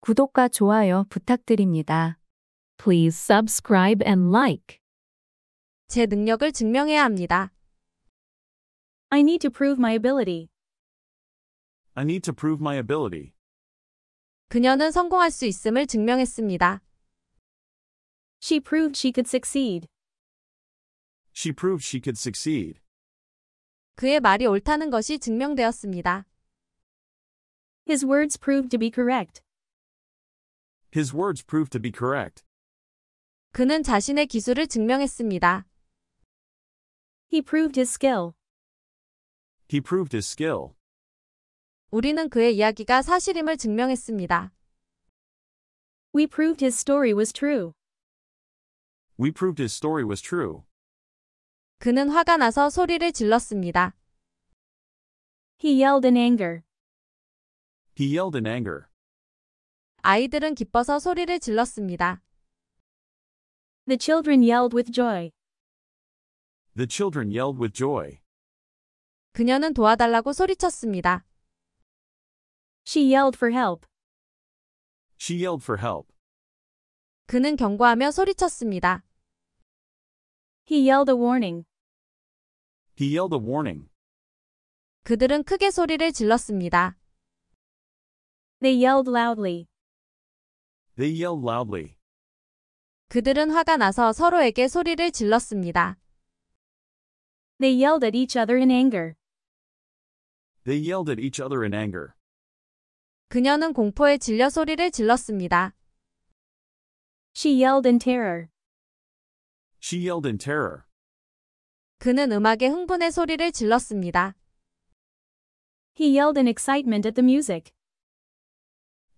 구독과 좋아요 부탁드립니다. Please subscribe and like. 제 능력을 증명해야 합니다. I need to prove my ability. I need to prove my ability. 그녀는 성공할 수 있음을 증명했습니다. She proved she could succeed. She proved she could succeed. 그의 말이 옳다는 것이 증명되었습니다. His words proved to be correct. His words proved to be correct. 그는 자신의 기술을 증명했습니다. He proved his skill. He proved his skill. 우리는 그의 이야기가 사실임을 증명했습니다. We proved his story was true. We proved his story was true. 그는 화가 나서 소리를 질렀습니다. He yelled in anger. He yelled in anger. 아이들은 기뻐서 소리를 질렀습니다. The children yelled with joy. The children yelled with joy. 그녀는 도와달라고 소리쳤습니다. She yelled for help. She yelled for help. 그는 경고하며 소리쳤습니다. He yelled a warning. He yelled a warning. 그들은 크게 소리를 질렀습니다. They yelled loudly. They yelled loudly. 그들은 화가 나서 서로에게 소리를 질렀습니다. They yelled at each other in anger. They yelled at each other in anger. 그녀는 공포에 질려 소리를 질렀습니다. She yelled in terror. She yelled in terror. 그는 음악에 흥분해 소리를 질렀습니다. He yelled in excitement at the music.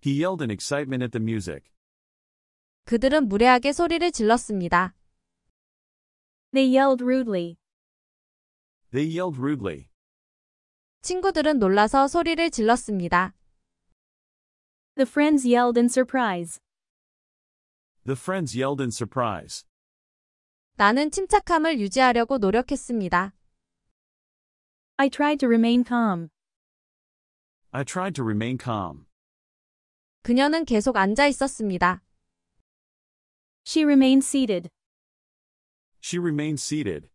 He yelled in excitement at the music. 그들은 무례하게 소리를 질렀습니다. They yelled rudely. They yelled rudely. 친구들은 놀라서 소리를 질렀습니다. The friends yelled in surprise. The friends yelled in surprise. 나는 침착함을 유지하려고 노력했습니다. I tried to remain calm. I tried to remain calm. 그녀는 계속 앉아 있었습니다. She remained seated. She remained seated.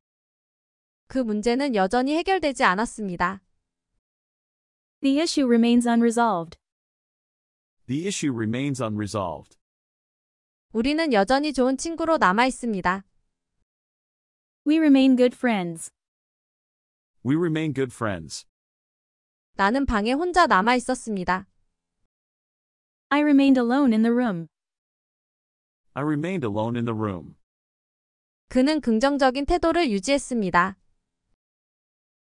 그 문제는 여전히 해결되지 않았습니다. The issue remains unresolved. The issue remains unresolved. 우리는 여전히 좋은 친구로 남아 있습니다. We remain good friends. We remain good friends. 나는 방에 혼자 남아 있었습니다. I remained alone in the room. I remained alone in the room. 그는 긍정적인 태도를 유지했습니다.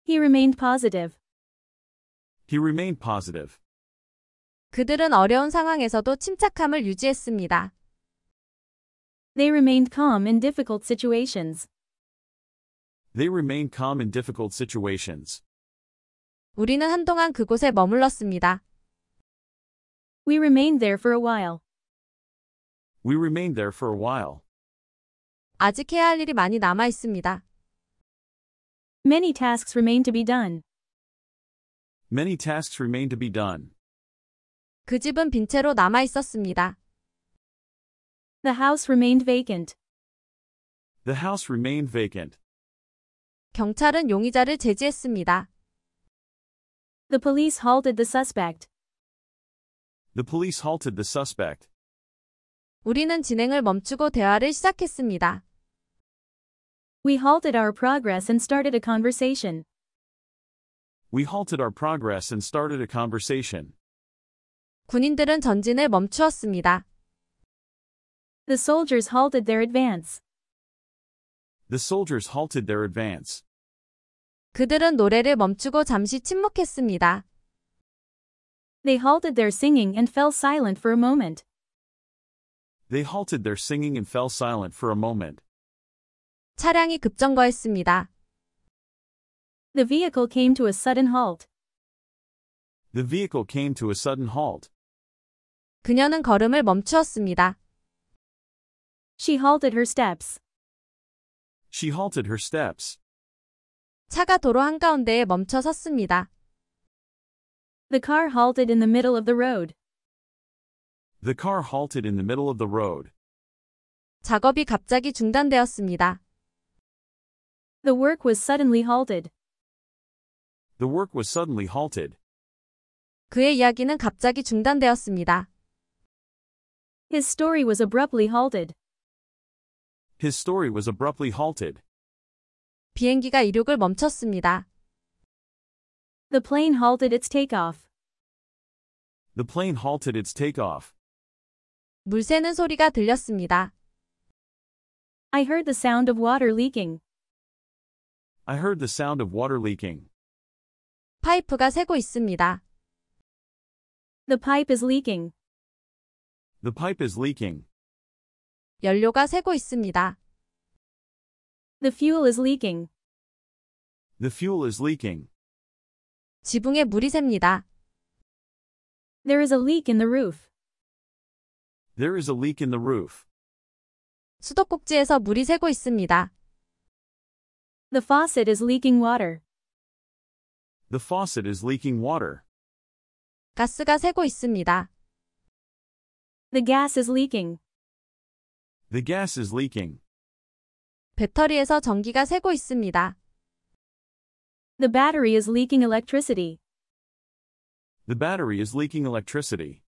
He remained positive. He remained positive. 그들은 어려운 상황에서도 침착함을 유지했습니다. They remained calm in difficult situations. They remained calm in difficult situations. 우리는 한동안 그곳에 머물렀습니다. We remained there for a while. We remained there for a while. 아직 해야 할 일이 많이 남아 있습니다. Many tasks remain to be done. Many tasks remain to be done. 그 집은 빈 채로 남아 있었습니다. The house remained vacant. The house remained vacant. 경찰은 용의자를 제지했습니다. The police halted the suspect. The police halted the suspect. 우리는 진행을 멈추고 대화를 시작했습니다. We halted our progress and started a conversation. We halted our progress and started a conversation. 군인들은 전진을 멈추었습니다. The soldiers halted their advance. The soldiers halted their advance. 그들은 노래를 멈추고 잠시 침묵했습니다. They halted their singing and fell silent for a moment. They halted their singing and fell silent for a moment. 차량이 급정거했습니다. The vehicle came to a sudden halt. The vehicle came to a sudden halt. 그녀는 걸음을 멈추었습니다. She halted her steps. She halted her steps. 차가 도로 한가운데에 멈춰 섰습니다. The car halted in the middle of the road. The car halted in the middle of the road. 작업이 갑자기 중단되었습니다. The work was suddenly halted. The work was suddenly halted. 그의 이야기는 갑자기 중단되었습니다. His story was abruptly halted. His story was abruptly halted. 비행기가 이륙을 멈췄습니다. The plane halted its takeoff. The plane halted its takeoff. 물 새는 소리가 들렸습니다. I heard the sound of water leaking. I heard the sound of water leaking. 파이프가 새고 있습니다. The pipe is leaking. The pipe is leaking. 연료가 새고 있습니다. The fuel is leaking. The fuel is leaking. 지붕에 물이 셉니다. There is a leak in the roof. There is a leak in the roof. 수도꼭지에서 물이 새고 있습니다. The faucet is leaking water. The faucet is leaking water. 가스가 새고 있습니다. The gas is leaking. The gas is leaking. 배터리에서 전기가 새고 있습니다. The battery is leaking electricity. The battery is leaking electricity.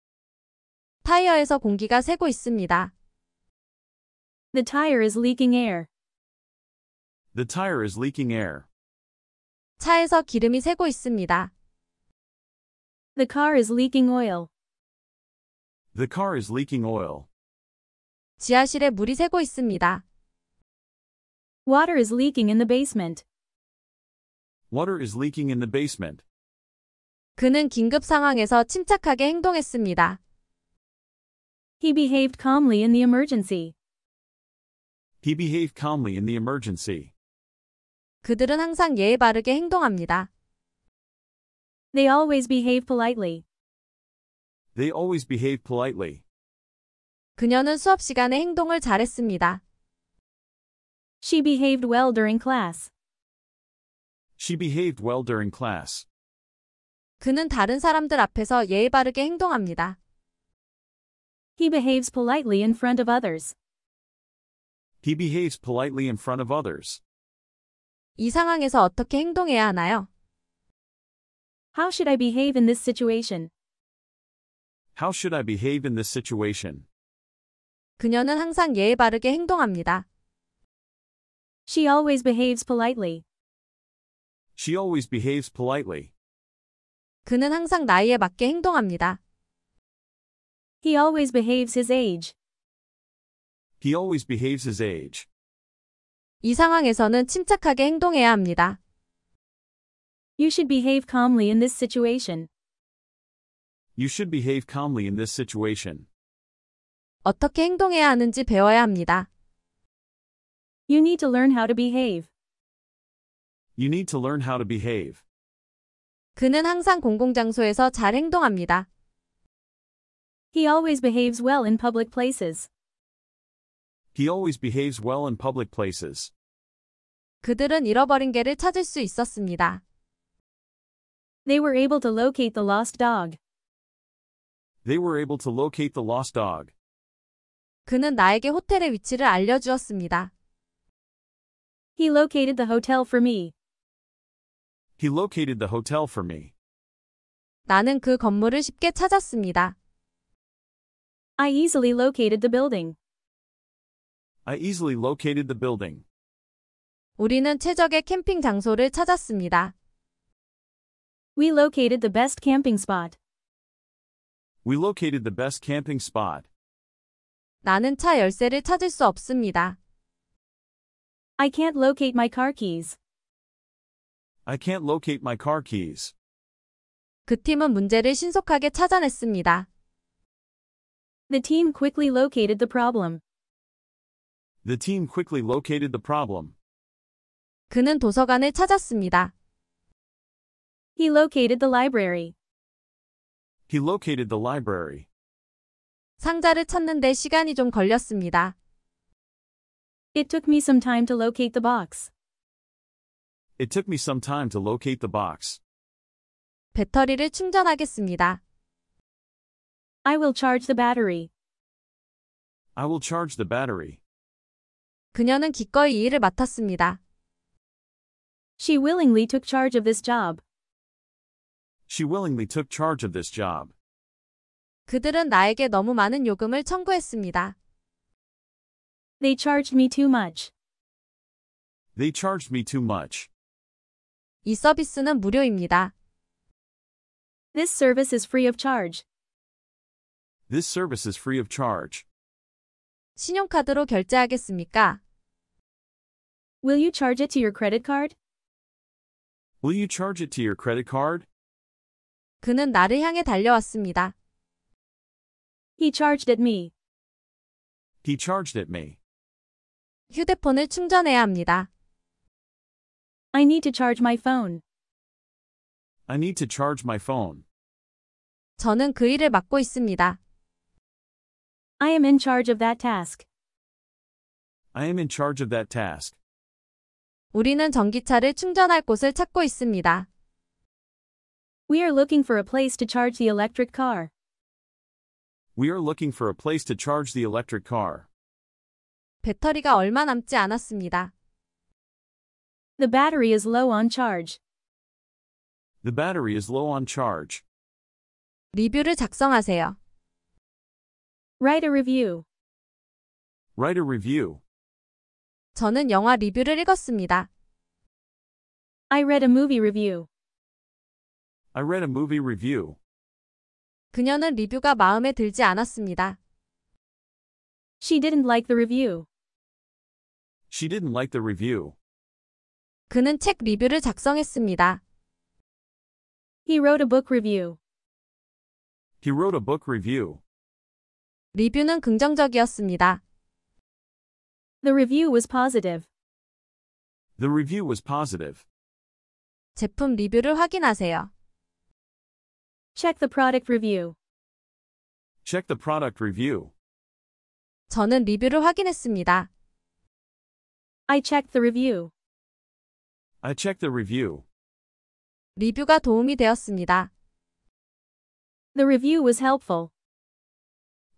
타이어에서 공기가 새고 있습니다. The tire is leaking air. The tire is leaking air. 차에서 기름이 새고 있습니다. The car is leaking oil. The car is leaking oil. 지하실에 물이 새고 있습니다. Water is leaking in the basement. Water is leaking in the basement. 그는 긴급 상황에서 침착하게 행동했습니다. He behaved calmly in the emergency. He behaved calmly in the emergency. 그들은 항상 예의 바르게 행동합니다. They always behave politely. They always behave politely. 그녀는 수업 시간에 행동을 잘했습니다. She behaved well during class. She behaved well during class. 그는 다른 사람들 앞에서 예의 바르게 행동합니다. He behaves politely in front of others. He behaves politely in front of others. 이 상황에서 어떻게 행동해야 하나요? How should I behave in this situation? How should I behave in this situation? 그녀는 항상 예의 바르게 행동합니다. She always behaves politely. She always behaves politely. 그는 항상 나이에 맞게 행동합니다. He always behaves his age. He always behaves his age. 이 상황에서는 침착하게 행동해야 합니다. You should behave calmly in this situation. You should behave calmly in this situation. 어떻게 행동해야 하는지 배워야 합니다. You need to learn how to behave. You need to learn how to behave. 그는 항상 공공장소에서 잘 행동합니다. He always behaves well in public places. He always behaves well in public places. 그들은 잃어버린 개를 찾을 수 있었습니다. They were able to locate the lost dog. They were able to locate the lost dog. 그는 나에게 호텔의 위치를 알려주었습니다. He located the hotel for me. He located the hotel for me. 나는 그 건물을 쉽게 찾았습니다. I easily located the building. I easily located the building. 우리는 최적의 캠핑 장소를 찾았습니다. We located the best camping spot. We located the best camping spot. 나는 차 열쇠를 찾을 수 없습니다. I can't locate my car keys. I can't locate my car keys. 그 팀은 문제를 신속하게 찾아냈습니다. The team quickly located the problem. The team quickly located the problem. 그는 도서관을 찾았습니다. He located the library. He located the library. 상자를 찾는데 시간이 좀 걸렸습니다. It took me some time to locate the box. It took me some time to locate the box. 배터리를 충전하겠습니다. I will charge the battery. I will charge the battery. 그녀는 기꺼이 이 일을 맡았습니다. She willingly took charge of this job. She willingly took charge of this job. 그들은 나에게 너무 많은 요금을 청구했습니다. They charged me too much. They charged me too much. 이 서비스는 무료입니다. This service is free of charge. This service is free of charge. 신용카드로 결제하겠습니까? Will you charge it to your credit card? Will you charge it to your credit card? 그는 나를 향해 달려왔습니다. He charged at me. He charged at me. 휴대폰을 충전해야 합니다. I need to charge my phone. I need to charge my phone. 저는 그 일을 맡고 있습니다. I am in charge of that task. I am in charge of that task. 우리는 전기차를 충전할 곳을 찾고 있습니다. We are looking for a place to charge the electric car. We are looking for a place to charge the electric car. 배터리가 얼마 남지 않았습니다. The battery is low on charge. The battery is low on charge. 리뷰를 작성하세요. Write a review. Write a review. 저는 영화 리뷰를 읽었습니다. I read a movie review. I read a movie review. 그녀는 리뷰가 마음에 들지 않았습니다. She didn't like the review. She didn't like the review. 그는 책 리뷰를 작성했습니다. He wrote a book review. He wrote a book review. 리뷰는 긍정적이었습니다. The review was positive. The review was positive. 제품 리뷰를 확인하세요. Check the product review. Check the product review. 저는 리뷰를 확인했습니다. I checked the review. I checked the review. 리뷰가 도움이 되었습니다. The review was helpful.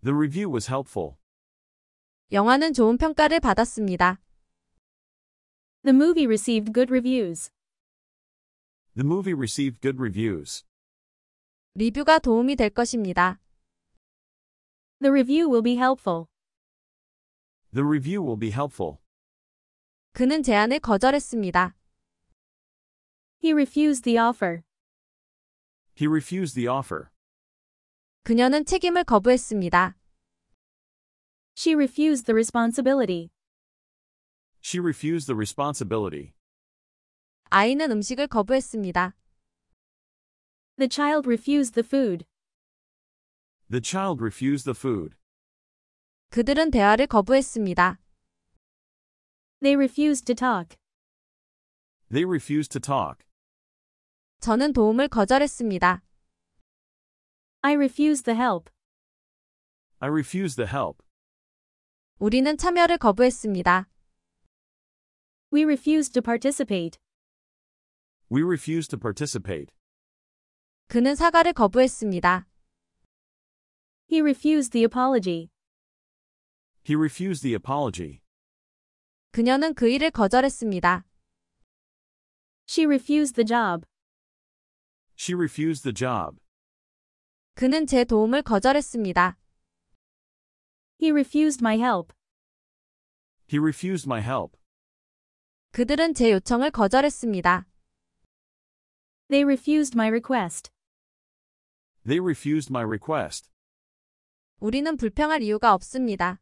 The review was helpful. 영화는 좋은 평가를 받았습니다. The movie received good reviews. The movie received good reviews. 리뷰가 도움이 될 것입니다. The review will be helpful. The review will be helpful. 그는 제안을 거절했습니다. He refused the offer. He refused the offer. 그녀는 책임을 거부했습니다. She refused the responsibility. She refused the responsibility. 아이는 음식을 거부했습니다. The child refused the food. The child refused the food. 그들은 대화를 거부했습니다. They refused to talk. They refused to talk. 저는 도움을 거절했습니다. I refused the help. I refused the help. 우리는 참여를 거부했습니다. We refused to participate. We refused to participate. 그는 사과를 거부했습니다. He refused the apology. He refused the apology. 그녀는 그 일을 거절했습니다. She refused the job. She refused the job. 그는 제 도움을 거절했습니다. He refused my help. He refused my help. 그들은 제 요청을 거절했습니다. They refused my request. They refused my request. 우리는 불평할 이유가 없습니다.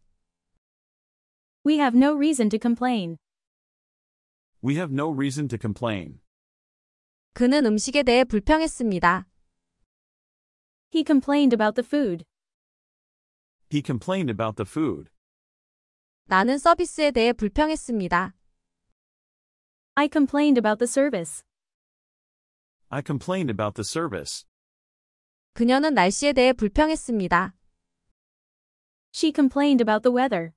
We have no reason to complain. We have no reason to complain. 그는 음식에 대해 불평했습니다. He complained about the food. He complained about the food. 나는 서비스에 대해 불평했습니다. I complained about the service. I complained about the service. 그녀는 날씨에 대해 불평했습니다. She complained about the weather.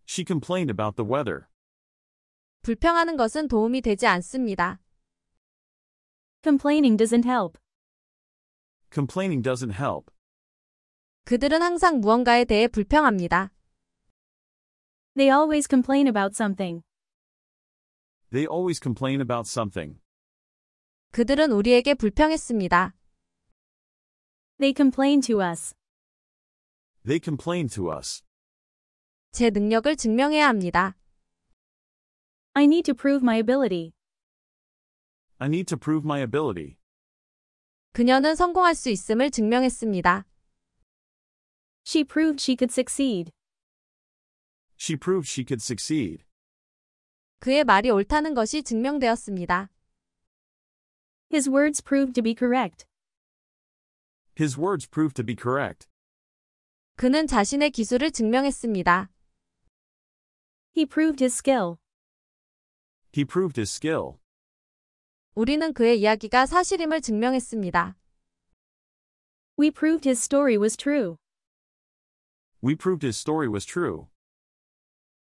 She complained about the weather. 불평하는 것은 도움이 되지 않습니다. Complaining doesn't help. Complaining doesn't help. 그들은 항상 무언가에 대해 불평합니다. They always complain about something. They always complain about something. 그들은 우리에게 불평했습니다. They complain to us. They complain to us. 제 능력을 증명해야 합니다. I need to prove my ability. I need to prove my ability. 그녀는 성공할 수 있음을 증명했습니다. She proved she could succeed. She proved she could succeed. 그의 말이 옳다는 것이 증명되었습니다. His words proved to be correct. His words proved to be correct. 그는 자신의 기술을 증명했습니다. He proved his skill. He proved his skill. 우리는 그의 이야기가 사실임을 증명했습니다. We proved his story was true. We proved his story was true.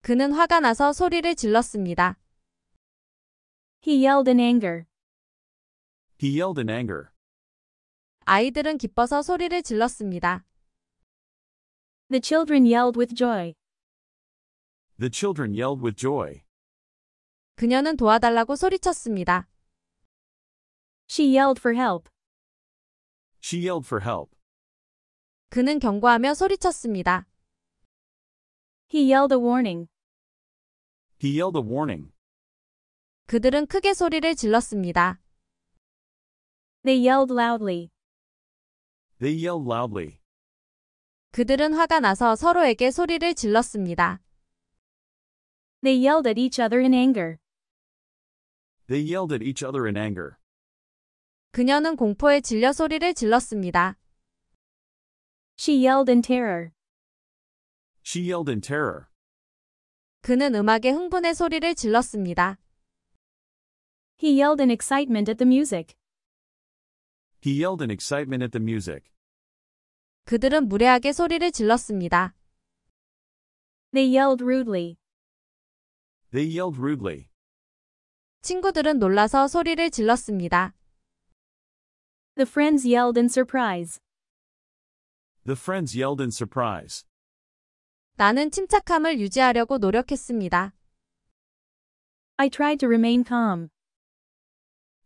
그는 화가 나서 소리를 질렀습니다. He yelled in anger. He yelled in anger. 아이들은 기뻐서 소리를 질렀습니다. The children yelled with joy. The children yelled with joy. 그녀는 도와달라고 소리쳤습니다. She yelled for help. She yelled for help. 그는 경고하며 소리쳤습니다. He yelled a warning. He yelled a warning. 그들은 크게 소리를 질렀습니다. They yelled loudly. They yelled loudly. 그들은 화가 나서 서로에게 소리를 질렀습니다. They yelled at each other in anger. They yelled at each other in anger. 그녀는 공포에 질려 소리를 질렀습니다. She yelled in terror. She yelled in terror. 그는 음악에 흥분해 소리를 질렀습니다. He yelled in excitement at the music. He yelled in excitement at the music. 그들은 무례하게 소리를 질렀습니다. They yelled rudely. They yelled rudely. 친구들은 놀라서 소리를 질렀습니다. The friends yelled in surprise. The friends yelled in surprise. 나는 침착함을 유지하려고 노력했습니다. I tried to remain calm.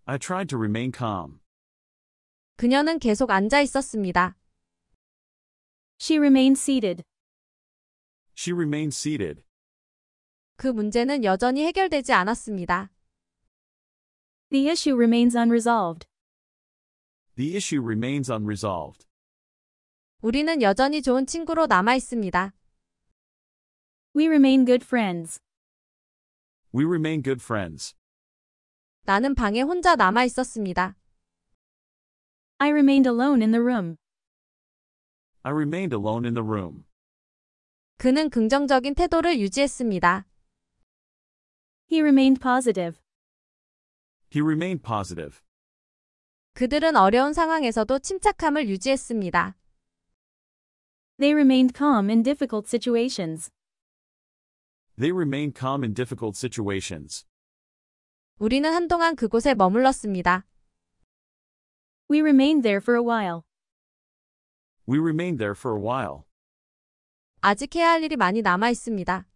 I tried to remain calm. 그녀는 계속 앉아 있었습니다. She remained seated. She remained seated. 그 문제는 여전히 해결되지 않았습니다. The issue remains unresolved. The issue remains unresolved. 우리는 여전히 좋은 친구로 남아 있습니다. We remain good friends. We remain good friends. 나는 방에 혼자 남아 있었습니다. I remained alone in the room. I remained alone in the room. 그는 긍정적인 태도를 유지했습니다. He remained positive. He remained positive. 그들은 어려운 상황에서도 침착함을 유지했습니다. They remained calm in difficult situations. They remained calm in difficult situations. 우리는 한동안 그곳에 머물렀습니다. We remained there for a while. We remained there for a while. 아직 해야 할 일이 많이 남아 있습니다.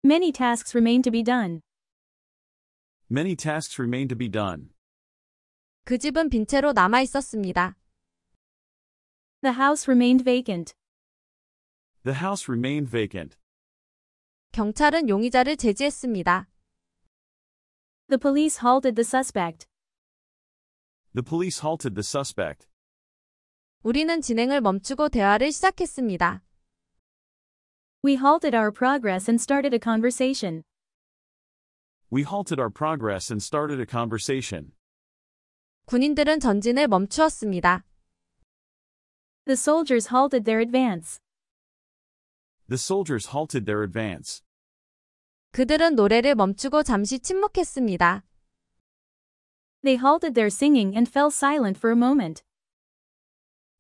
Many tasks remain to be done. Many tasks remain to be done. 그 집은 빈 채로 남아 있었습니다. The house remained vacant. The house remained vacant. 경찰은 용의자를 제지했습니다. The police halted the suspect. The police halted the suspect. 우리는 진행을 멈추고 대화를 시작했습니다. We halted our progress and started a conversation. We halted our progress and started a conversation. 군인들은 전진을 멈추었습니다. The soldiers halted their advance. The soldiers halted their advance. 그들은 노래를 멈추고 잠시 침묵했습니다. They halted their singing and fell silent for a moment.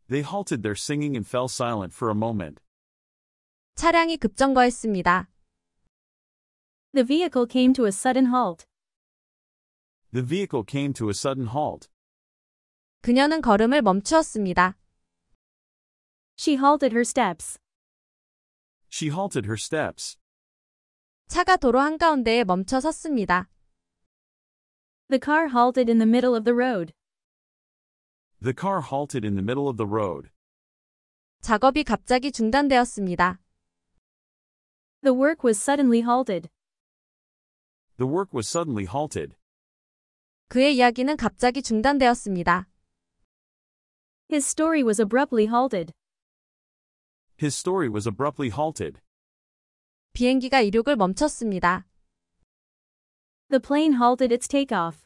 They halted their singing and fell silent for a moment. 차량이 급정거했습니다. The vehicle came to a sudden halt. The vehicle came to a sudden halt. 그녀는 걸음을 멈추었습니다. She halted her steps. She halted her steps. 차가 도로 한가운데에 멈춰 섰습니다. The car halted in the middle of the road. The car halted in the middle of the road. 작업이 갑자기 중단되었습니다. The work was suddenly halted. The work was suddenly halted. 그의 이야기는 갑자기 중단되었습니다. His story was abruptly halted. His story was abruptly halted. 비행기가 이륙을 멈췄습니다. The plane halted its takeoff.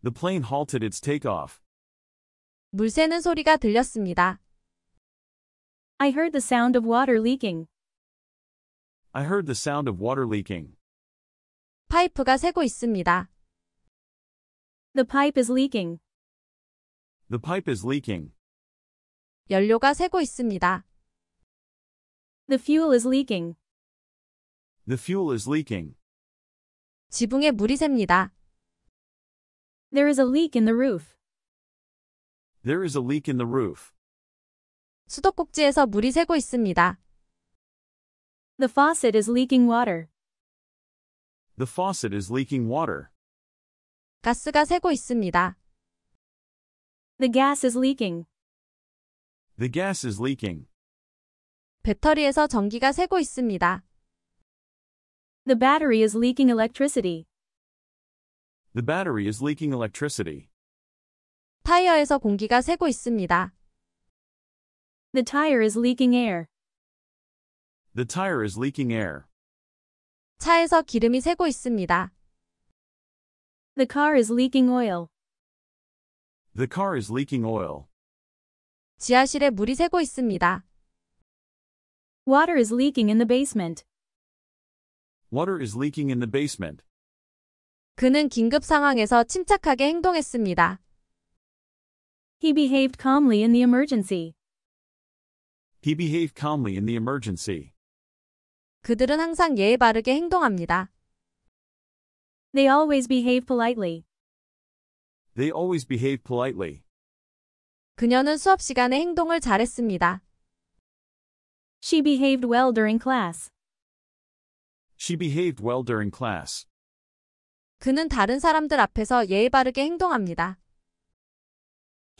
The plane halted its takeoff. 물 새는 소리가 들렸습니다. I heard the sound of water leaking. I heard the sound of water leaking. 파이프가 새고 있습니다. The pipe is leaking. The pipe is leaking. 연료가 새고 있습니다. The fuel is leaking. The fuel is leaking. 지붕에 물이 셉니다. There is a leak in the roof. There is a leak in the roof. 수도꼭지에서 물이 새고 있습니다. The faucet is leaking water. The faucet is leaking water. 가스가 새고 있습니다. The gas is leaking. The gas is leaking. 배터리에서 전기가 새고 있습니다. The battery is leaking electricity. The battery is leaking electricity. 타이어에서 공기가 새고 있습니다. The tire is leaking air. The tire is leaking air. 차에서 기름이 새고 있습니다. The car is leaking oil. The car is leaking oil. 지하실에 물이 새고 있습니다. Water is leaking in the basement. Water is leaking in the basement. 그는 긴급 상황에서 침착하게 행동했습니다. He behaved calmly in the emergency. He behaved calmly in the emergency. 그들은 항상 예의 바르게 행동합니다. They always behave politely. They always behave politely. 그녀는 수업 시간에 행동을 잘했습니다. She behaved well during class. She behaved well during class. 그는 다른 사람들 앞에서 예의 바르게 행동합니다.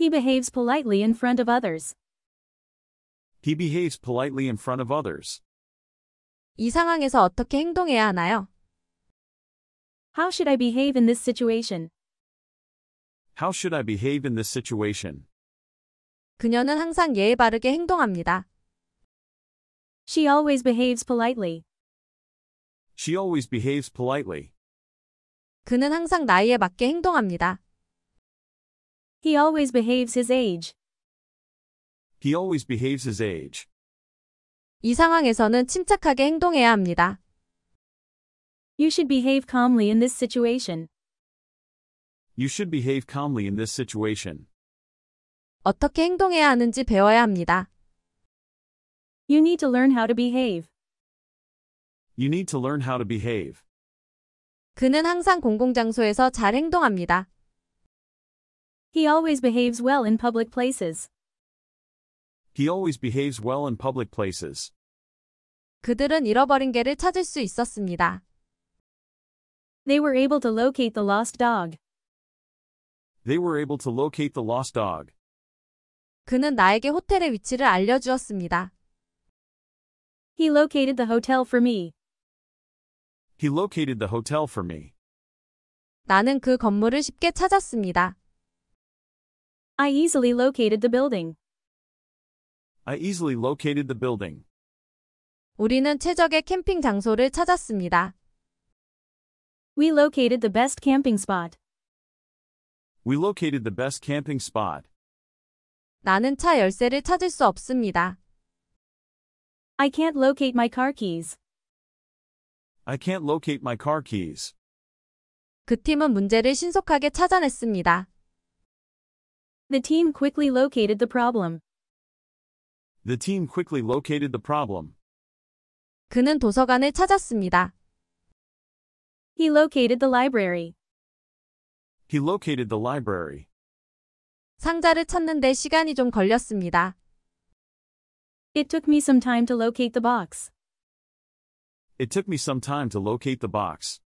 He behaves politely in front of others. He behaves politely in front of others. 이 상황에서 어떻게 행동해야 하나요? How should I behave in this situation? How should I behave in this situation? 그녀는 항상 예의 바르게 행동합니다. She always behaves politely. She always behaves politely. 그는 항상 나이에 맞게 행동합니다. He always behaves his age. He always behaves his age. 이 상황에서는 침착하게 행동해야 합니다. You should behave calmly in this situation. You should behave calmly in this situation. 어떻게 행동해야 하는지 배워야 합니다. You need to learn how to behave. You need to learn how to behave. 그는 항상 공공장소에서 잘 행동합니다. He always behaves well in public places. He always behaves well in public places. 그들은 잃어버린 개를 찾을 수 있었습니다. They were able to locate the lost dog. They were able to locate the lost dog. 그는 나에게 호텔의 위치를 알려주었습니다. He located the hotel for me. He located the hotel for me. 나는 그 건물을 쉽게 찾았습니다. I easily located the building. I easily located the building. 우리는 최적의 캠핑 장소를 찾았습니다. We located the best camping spot. We located the best camping spot. 나는 차 열쇠를 찾을 수 없습니다. I can't locate my car keys. I can't locate my car keys. 그 팀은 문제를 신속하게 찾아냈습니다. The team quickly located the problem. The team quickly located the problem. 그는 도서관을 찾았습니다. He located the library. He located the library. 상자를 찾는데 시간이 좀 걸렸습니다. It took me some time to locate the box. It took me some time to locate the box.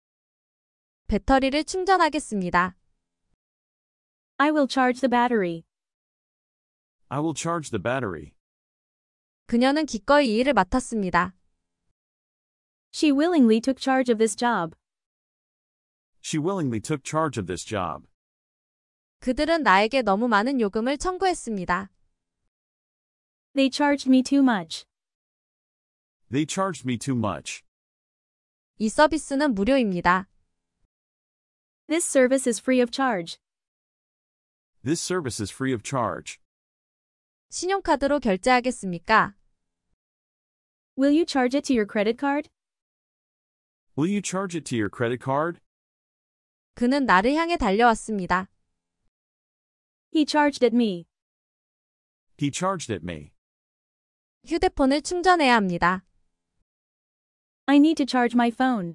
배터리를 충전하겠습니다. I will charge the battery. I will charge the battery. 그녀는 기꺼이 이 일을 맡았습니다. She willingly took charge of this job. She willingly took charge of this job. 그들은 나에게 너무 많은 요금을 청구했습니다. They charged me too much. They charged me too much. 이 서비스는 무료입니다. This service is free of charge. This service is free of charge. 신용카드로 결제하겠습니까? Will you charge it to your credit card? Will you charge it to your credit card? 그는 나를 향해 달려왔습니다. He charged at me. He charged at me. 휴대폰을 충전해야 합니다. I need to charge my phone.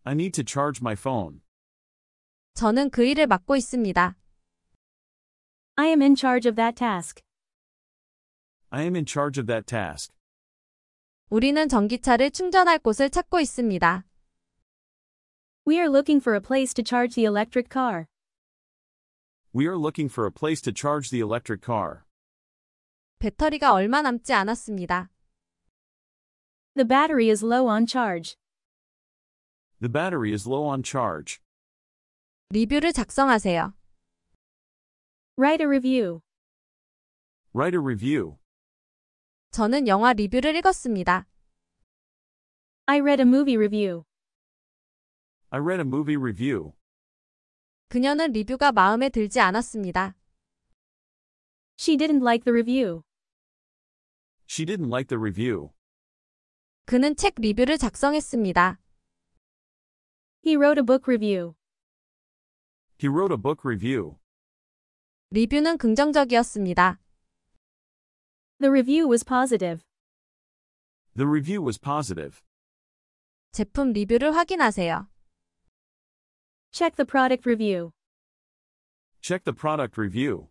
I need to charge my phone. 저는 그 일을 맡고 있습니다. I am in charge of that task. I am in charge of that task. 우리는 전기차를 충전할 곳을 찾고 있습니다. We are looking for a place to charge the electric car. We are looking for a place to charge the electric car. 배터리가 얼마 남지 않았습니다. The battery is low on charge. The battery is low on charge. 리뷰를 작성하세요. Write a review. Write a review. 저는 영화 리뷰를 읽었습니다. I read a movie review. I read a movie review. 그녀는 리뷰가 마음에 들지 않았습니다. She didn't like the review. She didn't like the review. 그는 책 리뷰를 작성했습니다. He wrote a book review. He wrote a book review. 리뷰는 긍정적이었습니다. The review was positive. The review was positive. 제품 리뷰를 확인하세요. Check the product review. Check the product review.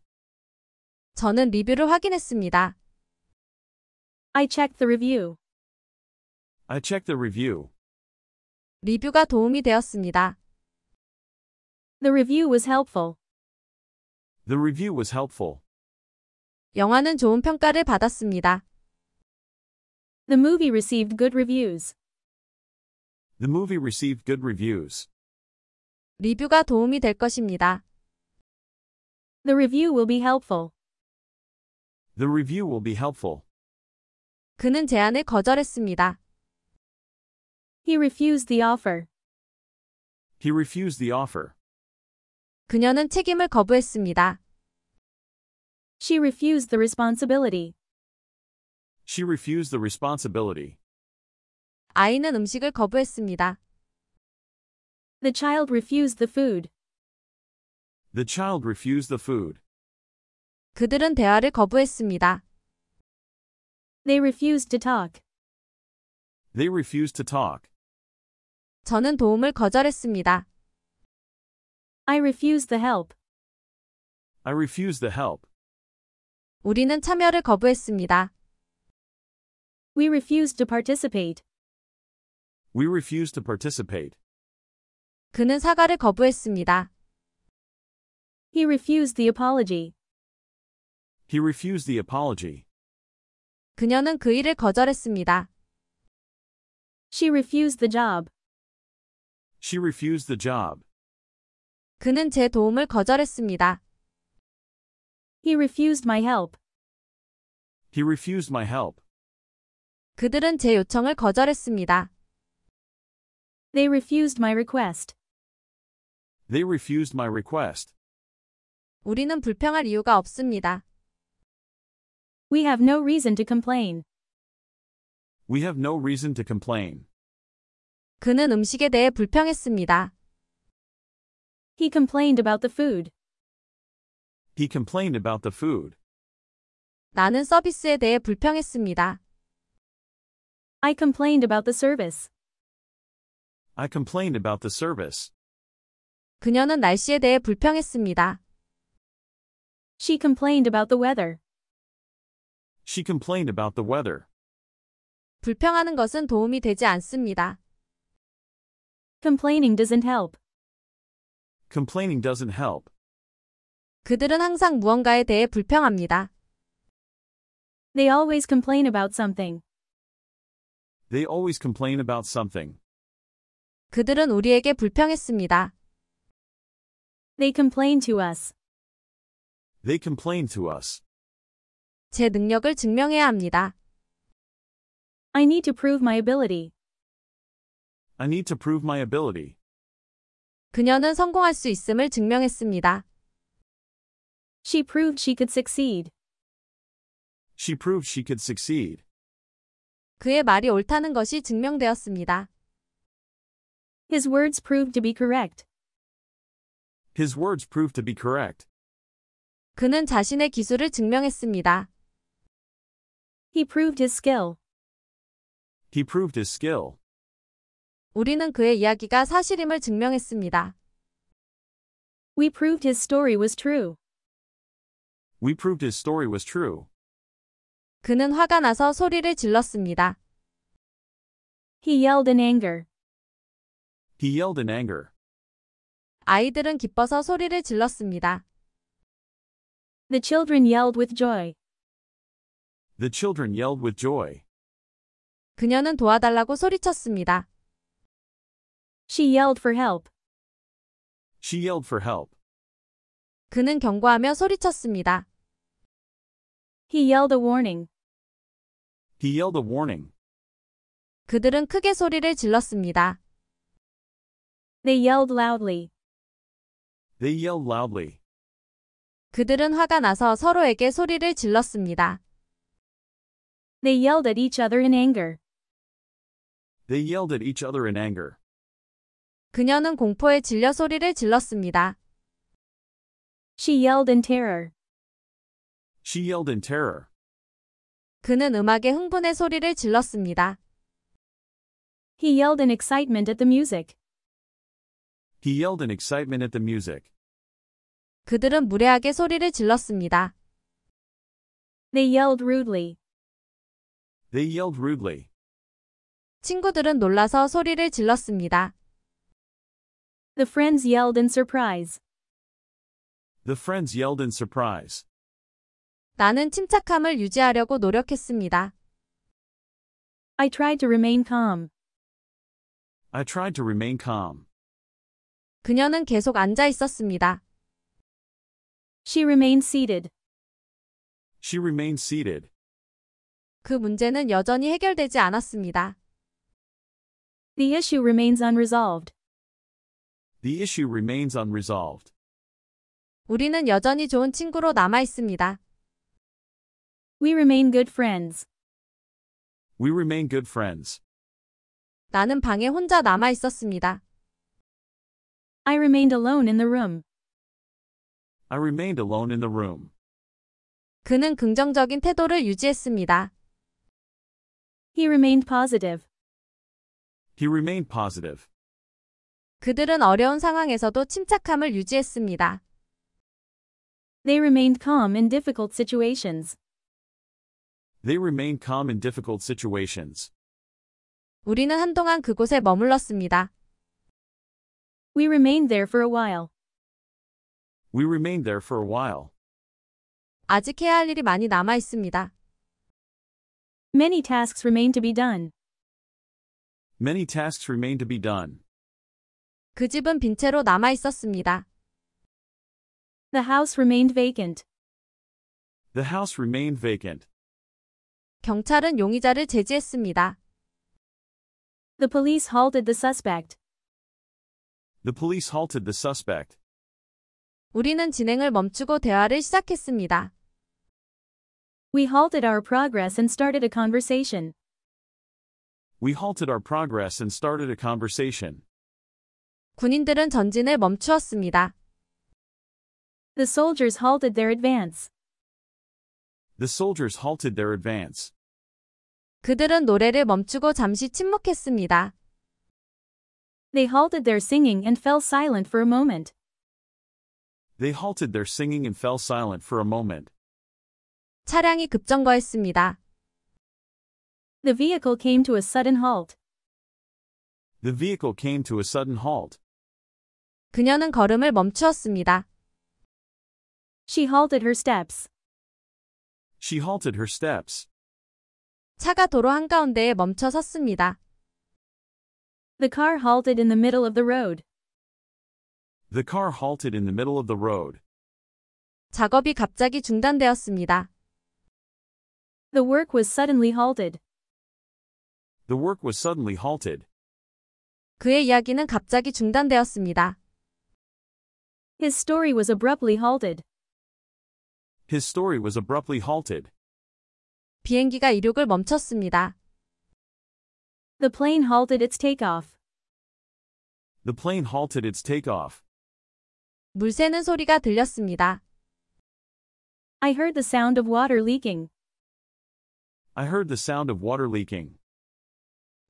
저는 리뷰를 확인했습니다. I checked the review. I checked the review. 리뷰가 도움이 되었습니다. The review was helpful. The review was helpful. 영화는 좋은 평가를 받았습니다. The movie received good reviews. The movie received good reviews. 리뷰가 도움이 될 것입니다. The review will be helpful. The review will be helpful. 그는 제안을 거절했습니다. He refused the offer. He refused the offer. 그녀는 책임을 거부했습니다. She refused the responsibility. She refused the responsibility. 아이는 음식을 거부했습니다. The child refused the food. The child refused the food. 그들은 대화를 거부했습니다. They refused to talk. They refused to talk. 저는 도움을 거절했습니다. I refused the help. I refused the help. 우리는 참여를 거부했습니다. We refused to participate. We refused to participate. 그는 사과를 거부했습니다. He refused the apology. He refused the apology. 그녀는 그 일을 거절했습니다. She refused the job. She refused the job. 그는 제 도움을 거절했습니다. He refused my help. He refused my help. 그들은 제 요청을 거절했습니다. They refused my request. They refused my request. 우리는 불평할 이유가 없습니다. We have no reason to complain. We have no reason to complain. 그는 음식에 대해 불평했습니다. He complained about the food. He complained about the food. 나는 서비스에 대해 불평했습니다. I complained about the service. I complained about the service. 그녀는 날씨에 대해 불평했습니다. She complained about the weather. She complained about the weather. 불평하는 것은 도움이 되지 않습니다. Complaining doesn't help. Complaining doesn't help. 그들은 항상 무언가에 대해 불평합니다. They always complain about something. They always complain about something. 그들은 우리에게 불평했습니다. They complain to us. They complain to us. 제 능력을 증명해야 합니다. I need to prove my ability. I need to prove my ability. 그녀는 성공할 수 있음을 증명했습니다. She proved she could succeed. She proved she could succeed. 그의 말이 옳다는 것이 증명되었습니다. His words proved to be correct. His words proved to be correct. 그는 자신의 기술을 증명했습니다. He proved his skill. He proved his skill. 우리는 그의 이야기가 사실임을 증명했습니다. We proved his story was true. We proved his story was true. 그는 화가 나서 소리를 질렀습니다. He yelled in anger. He yelled in anger. 아이들은 기뻐서 소리를 질렀습니다. The children yelled with joy. The children yelled with joy. 그녀는 도와달라고 소리쳤습니다. She yelled for help. She yelled for help. 그는 경고하며 소리쳤습니다. He yelled a warning. He yelled a warning. 그들은 크게 소리를 질렀습니다. They yelled loudly. They yelled loudly. 그들은 화가 나서 서로에게 소리를 질렀습니다. They yelled at each other in anger. They yelled at each other in anger. 그녀는 공포에 질려 소리를 질렀습니다. She yelled in terror. She yelled in terror. 그는 음악에 흥분해 소리를 질렀습니다. He yelled in excitement at the music. He yelled in excitement at the music. 그들은 무례하게 소리를 질렀습니다. They yelled rudely. They yelled rudely. 친구들은 놀라서 소리를 질렀습니다. The friends yelled in surprise. The friends yelled in surprise. 나는 침착함을 유지하려고 노력했습니다. I tried to remain calm. I tried to remain calm. 그녀는 계속 앉아 있었습니다. She remained seated. She remained seated. 그 문제는 여전히 해결되지 않았습니다. The issue remains unresolved. The issue remains unresolved. 우리는 여전히 좋은 친구로 남아 있습니다. We remain good friends. We remain good friends. 나는 방에 혼자 남아 있었습니다. I remained alone in the room. I remained alone in the room. 그는 긍정적인 태도를 유지했습니다. He remained positive. He remained positive. 그들은 어려운 상황에서도 침착함을 유지했습니다. They remained calm in difficult situations. They remained calm in difficult situations. 우리는 한동안 그곳에 머물렀습니다. We remained there for a while. We remained there for a while. 아직 해야 할 일이 많이 남아 있습니다. Many tasks remain to be done. Many tasks remain to be done. 그 집은 빈 채로 남아 있었습니다. The house remained vacant. The house remained vacant. 경찰은 용의자를 제지했습니다. The police halted the suspect. The police halted the suspect. 우리는 진행을 멈추고 대화를 시작했습니다. We halted our progress and started a conversation. We halted our progress and started a conversation. 군인들은 전진을 멈추었습니다. The soldiers halted their advance. The soldiers halted their advance. 그들은 노래를 멈추고 잠시 침묵했습니다. They halted their singing and fell silent for a moment. They halted their singing and fell silent for a moment. 차량이 급정거했습니다. The vehicle came to a sudden halt. The vehicle came to a sudden halt. 그녀는 걸음을 멈추었습니다. She halted her steps. She halted her steps. 차가 도로 한가운데에 멈춰 섰습니다. The car halted in the middle of the road. The car halted in the middle of the road. 작업이 갑자기 중단되었습니다. The work was suddenly halted. The work was suddenly halted. 그의 이야기는 갑자기 중단되었습니다. His story was abruptly halted. His story was abruptly halted. 비행기가 이륙을 멈췄습니다. The plane halted its takeoff. The plane halted its takeoff. 물 새는 소리가 들렸습니다. I heard the sound of water leaking. I heard the sound of water leaking.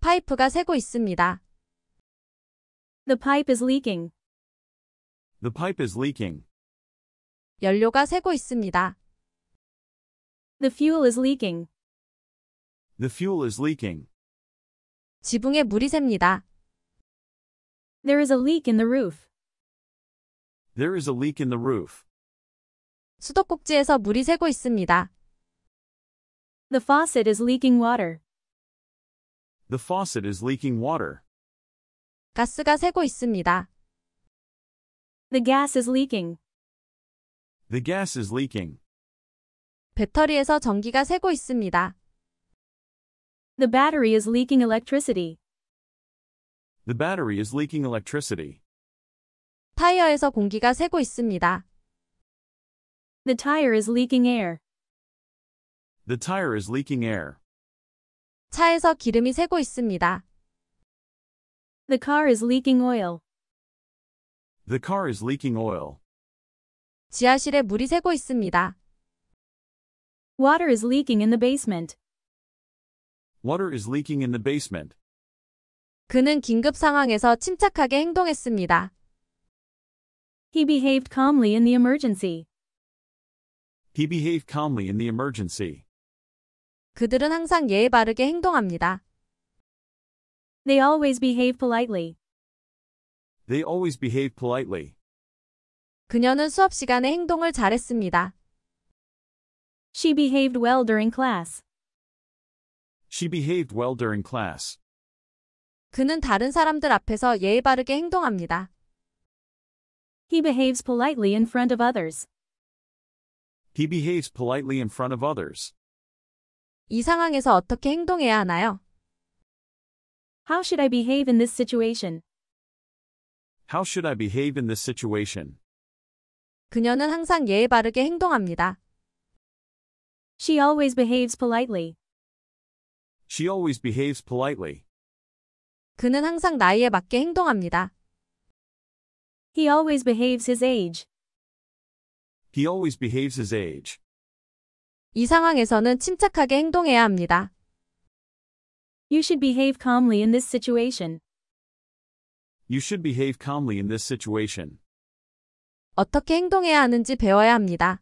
파이프가 새고 있습니다. The pipe is leaking. The pipe is leaking. 연료가 새고 있습니다. The fuel is leaking. The fuel is leaking. 지붕에 물이 셉니다. There is a leak in the roof. There is a leak in the roof. 수도꼭지에서 물이 새고 있습니다. The faucet is leaking water. The faucet is leaking water. 가스가 새고 있습니다. The gas is leaking. The gas is leaking. 배터리에서 전기가 새고 있습니다. The battery is leaking electricity. The battery is leaking electricity. 타이어에서 공기가 새고 있습니다. The tire is leaking air. The tire is leaking air. 차에서 기름이 새고 있습니다. The car is leaking oil. The car is leaking oil. 지하실에 물이 새고 있습니다. Water is leaking in the basement. Water is leaking in the basement. 그는 긴급 상황에서 침착하게 행동했습니다. He behaved calmly in the emergency. He behaved calmly in the emergency. 그들은 항상 예의 바르게 행동합니다. They always behave politely. They always behave politely. 그녀는 수업 시간에 행동을 잘했습니다. She behaved well during class. She behaved well during class. 그는 다른 사람들 앞에서 예의 바르게 행동합니다. He behaves politely in front of others. He behaves politely in front of others. 이 상황에서 어떻게 행동해야 하나요? How should I behave in this situation? How should I behave in this situation? 그녀는 항상 예의 바르게 행동합니다. She always behaves politely. She always behaves politely. 그는 항상 나이에 맞게 행동합니다. He always behaves his age. He always behaves his age. 이 상황에서는 침착하게 행동해야 합니다. You should behave calmly in this situation. You should behave calmly in this situation. 어떻게 행동해야 하는지 배워야 합니다.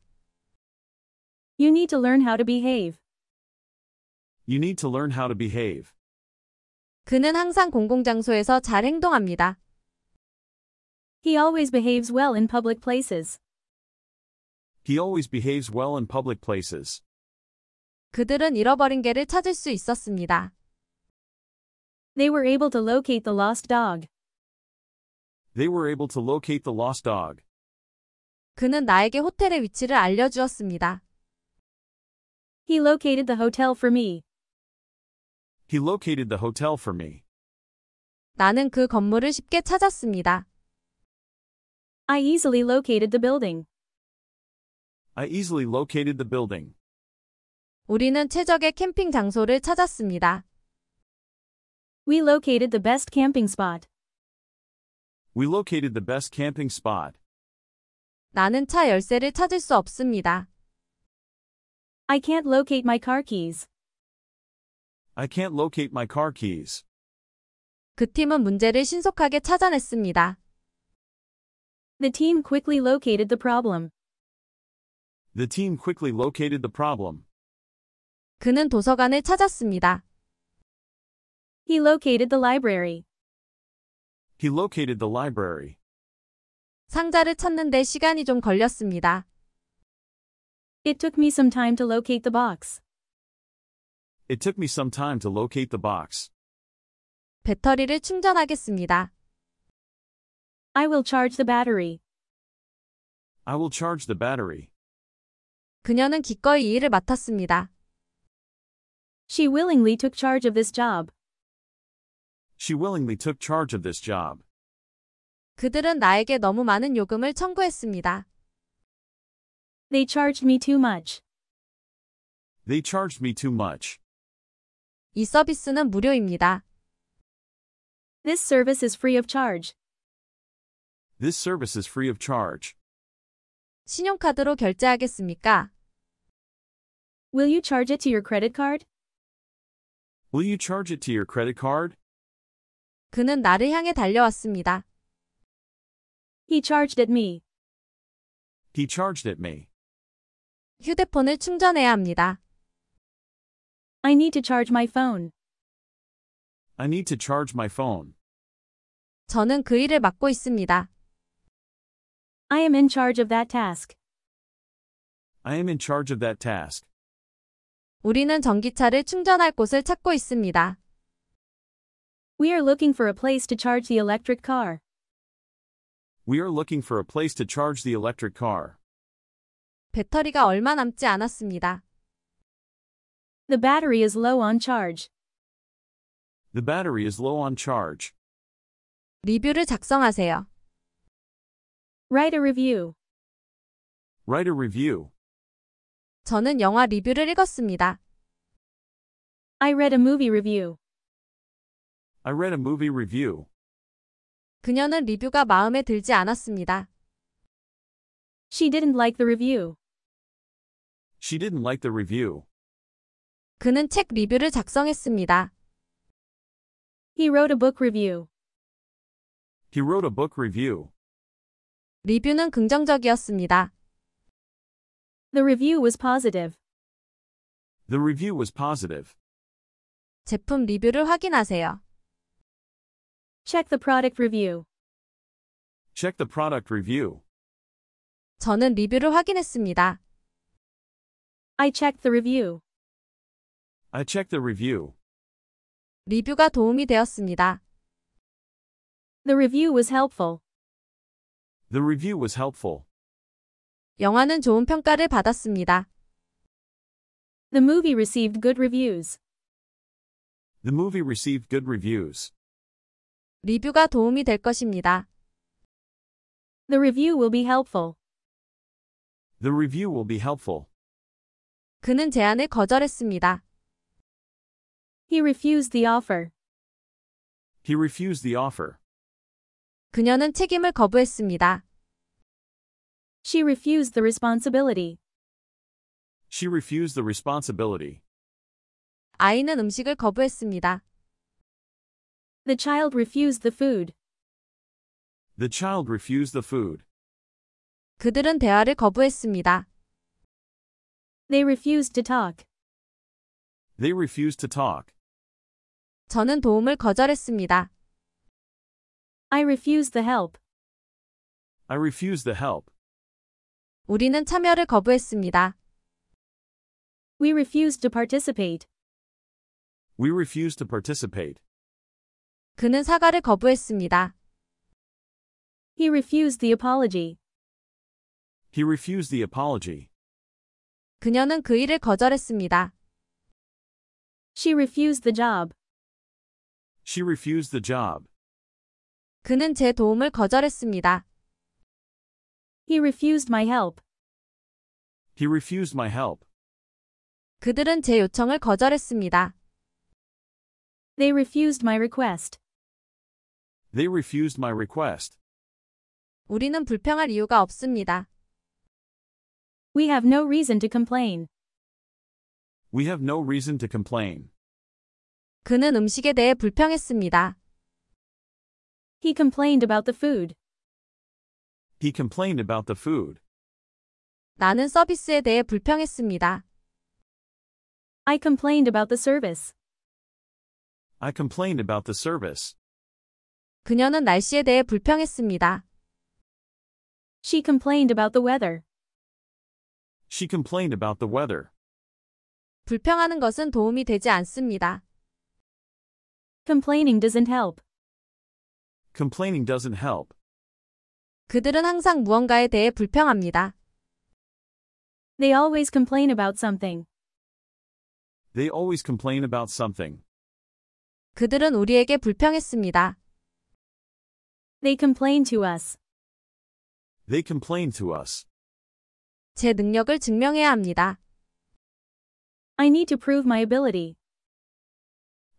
You need to learn how to behave. You need to learn how to behave. 그는 항상 공공장소에서 잘 행동합니다. He always behaves well in public places. He always behaves well in public places. 그들은 잃어버린 개를 찾을 수 있었습니다. They were able to locate the lost dog. They were able to locate the lost dog. 그는 나에게 호텔의 위치를 알려주었습니다. He located the hotel for me. He located the hotel for me. 나는 그 건물을 쉽게 찾았습니다. I easily located the building. I easily located the building. 우리는 최적의 캠핑 장소를 찾았습니다. We located the best camping spot. We located the best camping spot. 나는 차 열쇠를 찾을 수 없습니다. I can't locate my car keys. I can't locate my car keys. 그 팀은 문제를 신속하게 찾아냈습니다. The team quickly located the problem. The team quickly located the problem. 그는 도서관을 찾았습니다. He located the library. He located the library. 상자를 찾는데 시간이 좀 걸렸습니다. It took me some time to locate the box. It took me some time to locate the box. 배터리를 충전하겠습니다. I will charge the battery. I will charge the battery. 그녀는 기꺼이 이 일을 맡았습니다. She willingly took charge of this job. She willingly took charge of this job. 그들은 나에게 너무 많은 요금을 청구했습니다. They charged me too much. They charged me too much. 이 서비스는 무료입니다. This service is free of charge. This service is free of charge. 신용카드로 결제하겠습니까? Will you charge it to your credit card? Will you charge it to your credit card? 그는 나를 향해 달려왔습니다. He charged at me. He charged at me. 휴대폰을 충전해야 합니다. I need to charge my phone. I need to charge my phone. 저는 그 일을 맡고 있습니다. I am in charge of that task. I am in charge of that task. 우리는 전기차를 충전할 곳을 찾고 있습니다. We are looking for a place to charge the electric car. We are looking for a place to charge the electric car. 배터리가 얼마 남지 않았습니다. The battery is low on charge. The battery is low on charge. 리뷰를 작성하세요. Write a review. Write a review. 저는 영화 리뷰를 읽었습니다. I read a movie review. I read a movie review. 그녀는 리뷰가 마음에 들지 않았습니다. She didn't like the review. She didn't like the review. 그는 책 리뷰를 작성했습니다. He wrote a book review. He wrote a book review. 리뷰는 긍정적이었습니다. The review was positive. The review was positive. 제품 리뷰를 확인하세요. Check the product review. Check the product review. 저는 리뷰를 확인했습니다. I checked the review. I checked the review. 리뷰가 도움이 되었습니다. The review was helpful. The review was helpful. 영화는 좋은 평가를 받았습니다. The movie received good reviews. The movie received good reviews. 리뷰가 도움이 될 것입니다. The review will be helpful. The review will be helpful. 그는 제안을 거절했습니다. He refused the offer. He refused the offer. 그녀는 책임을 거부했습니다. She refused the responsibility. She refused the responsibility. 아이는 음식을 거부했습니다. The child refused the food. The child refused the food. 그들은 대화를 거부했습니다. They refused to talk. They refused to talk. 저는 도움을 거절했습니다. I refused the help. I refused the help. 우리는 참여를 거부했습니다. We refused to participate. We refused to participate. 그는 사과를 거부했습니다. He refused the apology. He refused the apology. 그녀는 그 일을 거절했습니다. She refused the job. She refused the job. 그는 제 도움을 거절했습니다. He refused my help. He refused my help. 그들은 제 요청을 거절했습니다. They refused my request. They refused my request. 우리는 불평할 이유가 없습니다. We have no reason to complain. We have no reason to complain. 그는 음식에 대해 불평했습니다. He complained about the food. He complained about the food. 나는 서비스에 대해 불평했습니다. I complained about the service. I complained about the service. 그녀는 날씨에 대해 불평했습니다. She complained about the weather. She complained about the weather. 불평하는 것은 도움이 되지 않습니다. Complaining doesn't help. Complaining doesn't help. 그들은 항상 무언가에 대해 불평합니다. They always complain about something. They always complain about something. 그들은 우리에게 불평했습니다. They complain to us. They complain to us. 제 능력을 증명해야 합니다. I need to prove my ability.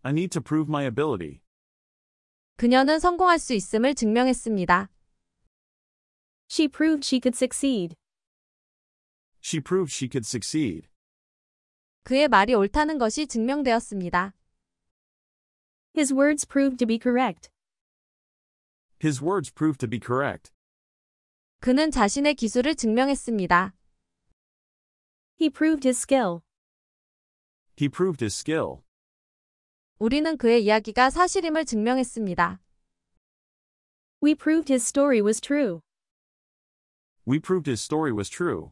I need to prove my ability. 그녀는 성공할 수 있음을 증명했습니다. She proved she could succeed. She proved she could succeed. 그의 말이 옳다는 것이 증명되었습니다. His words proved to be correct. His words proved to be correct. 그는 자신의 기술을 증명했습니다. He proved his skill. He proved his skill. 우리는 그의 이야기가 사실임을 증명했습니다. We proved his story was true. We proved his story was true.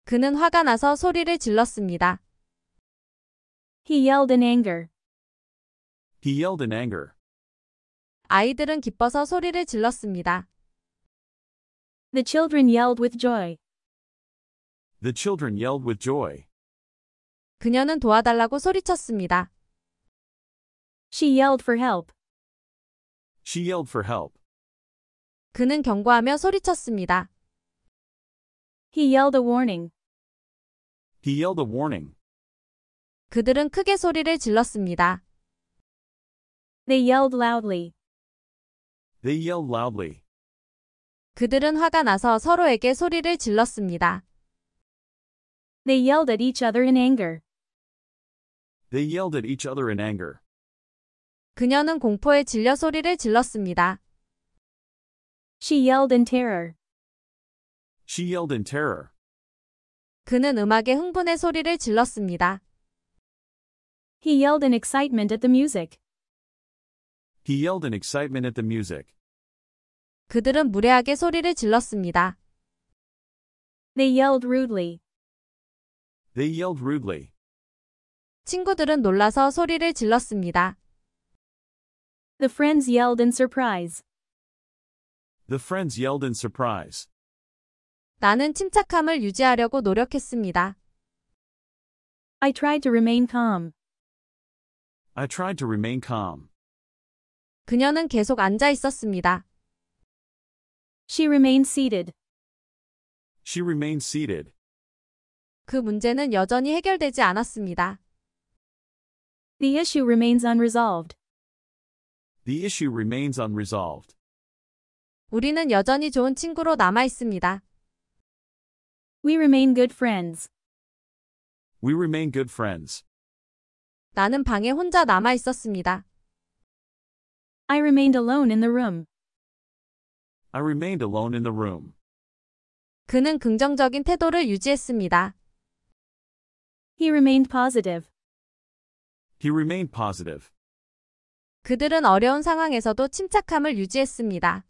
그는 화가 나서 소리를 질렀습니다. He yelled in anger. He yelled in anger. 아이들은 기뻐서 소리를 질렀습니다. The children yelled with joy. The children yelled with joy. 그녀는 도와달라고 소리쳤습니다. She yelled for help. She yelled for help. 그는 경고하며 소리쳤습니다. He yelled a warning. He yelled a warning. 그들은 크게 소리를 질렀습니다. They yelled loudly. They yelled loudly. 그들은 화가 나서 서로에게 소리를 질렀습니다. They yelled at each other in anger. They yelled at each other in anger. 그녀는 공포에 질려 소리를 질렀습니다. She yelled in terror. She yelled in terror. 그는 음악에 흥분해 소리를 질렀습니다. He yelled in excitement at the music. He yelled in excitement at the music. 그들은 무례하게 소리를 질렀습니다. They yelled rudely. They yelled rudely. 친구들은 놀라서 소리를 질렀습니다. The friends yelled in surprise. The friends yelled in surprise. 나는 침착함을 유지하려고 노력했습니다. I tried to remain calm. I tried to remain calm. 그녀는 계속 앉아 있었습니다. She remained seated. She remained seated. 그 문제는 여전히 해결되지 않았습니다. The issue remains unresolved. The issue remains unresolved. 우리는 여전히 좋은 친구로 남아 있습니다. We remain good friends. We remain good friends. 나는 방에 혼자 남아 있었습니다. I remained alone in the room. I remained alone in the room. 그는 긍정적인 태도를 유지했습니다. He remained positive. He remained positive. 그들은 어려운 상황에서도 침착함을 유지했습니다.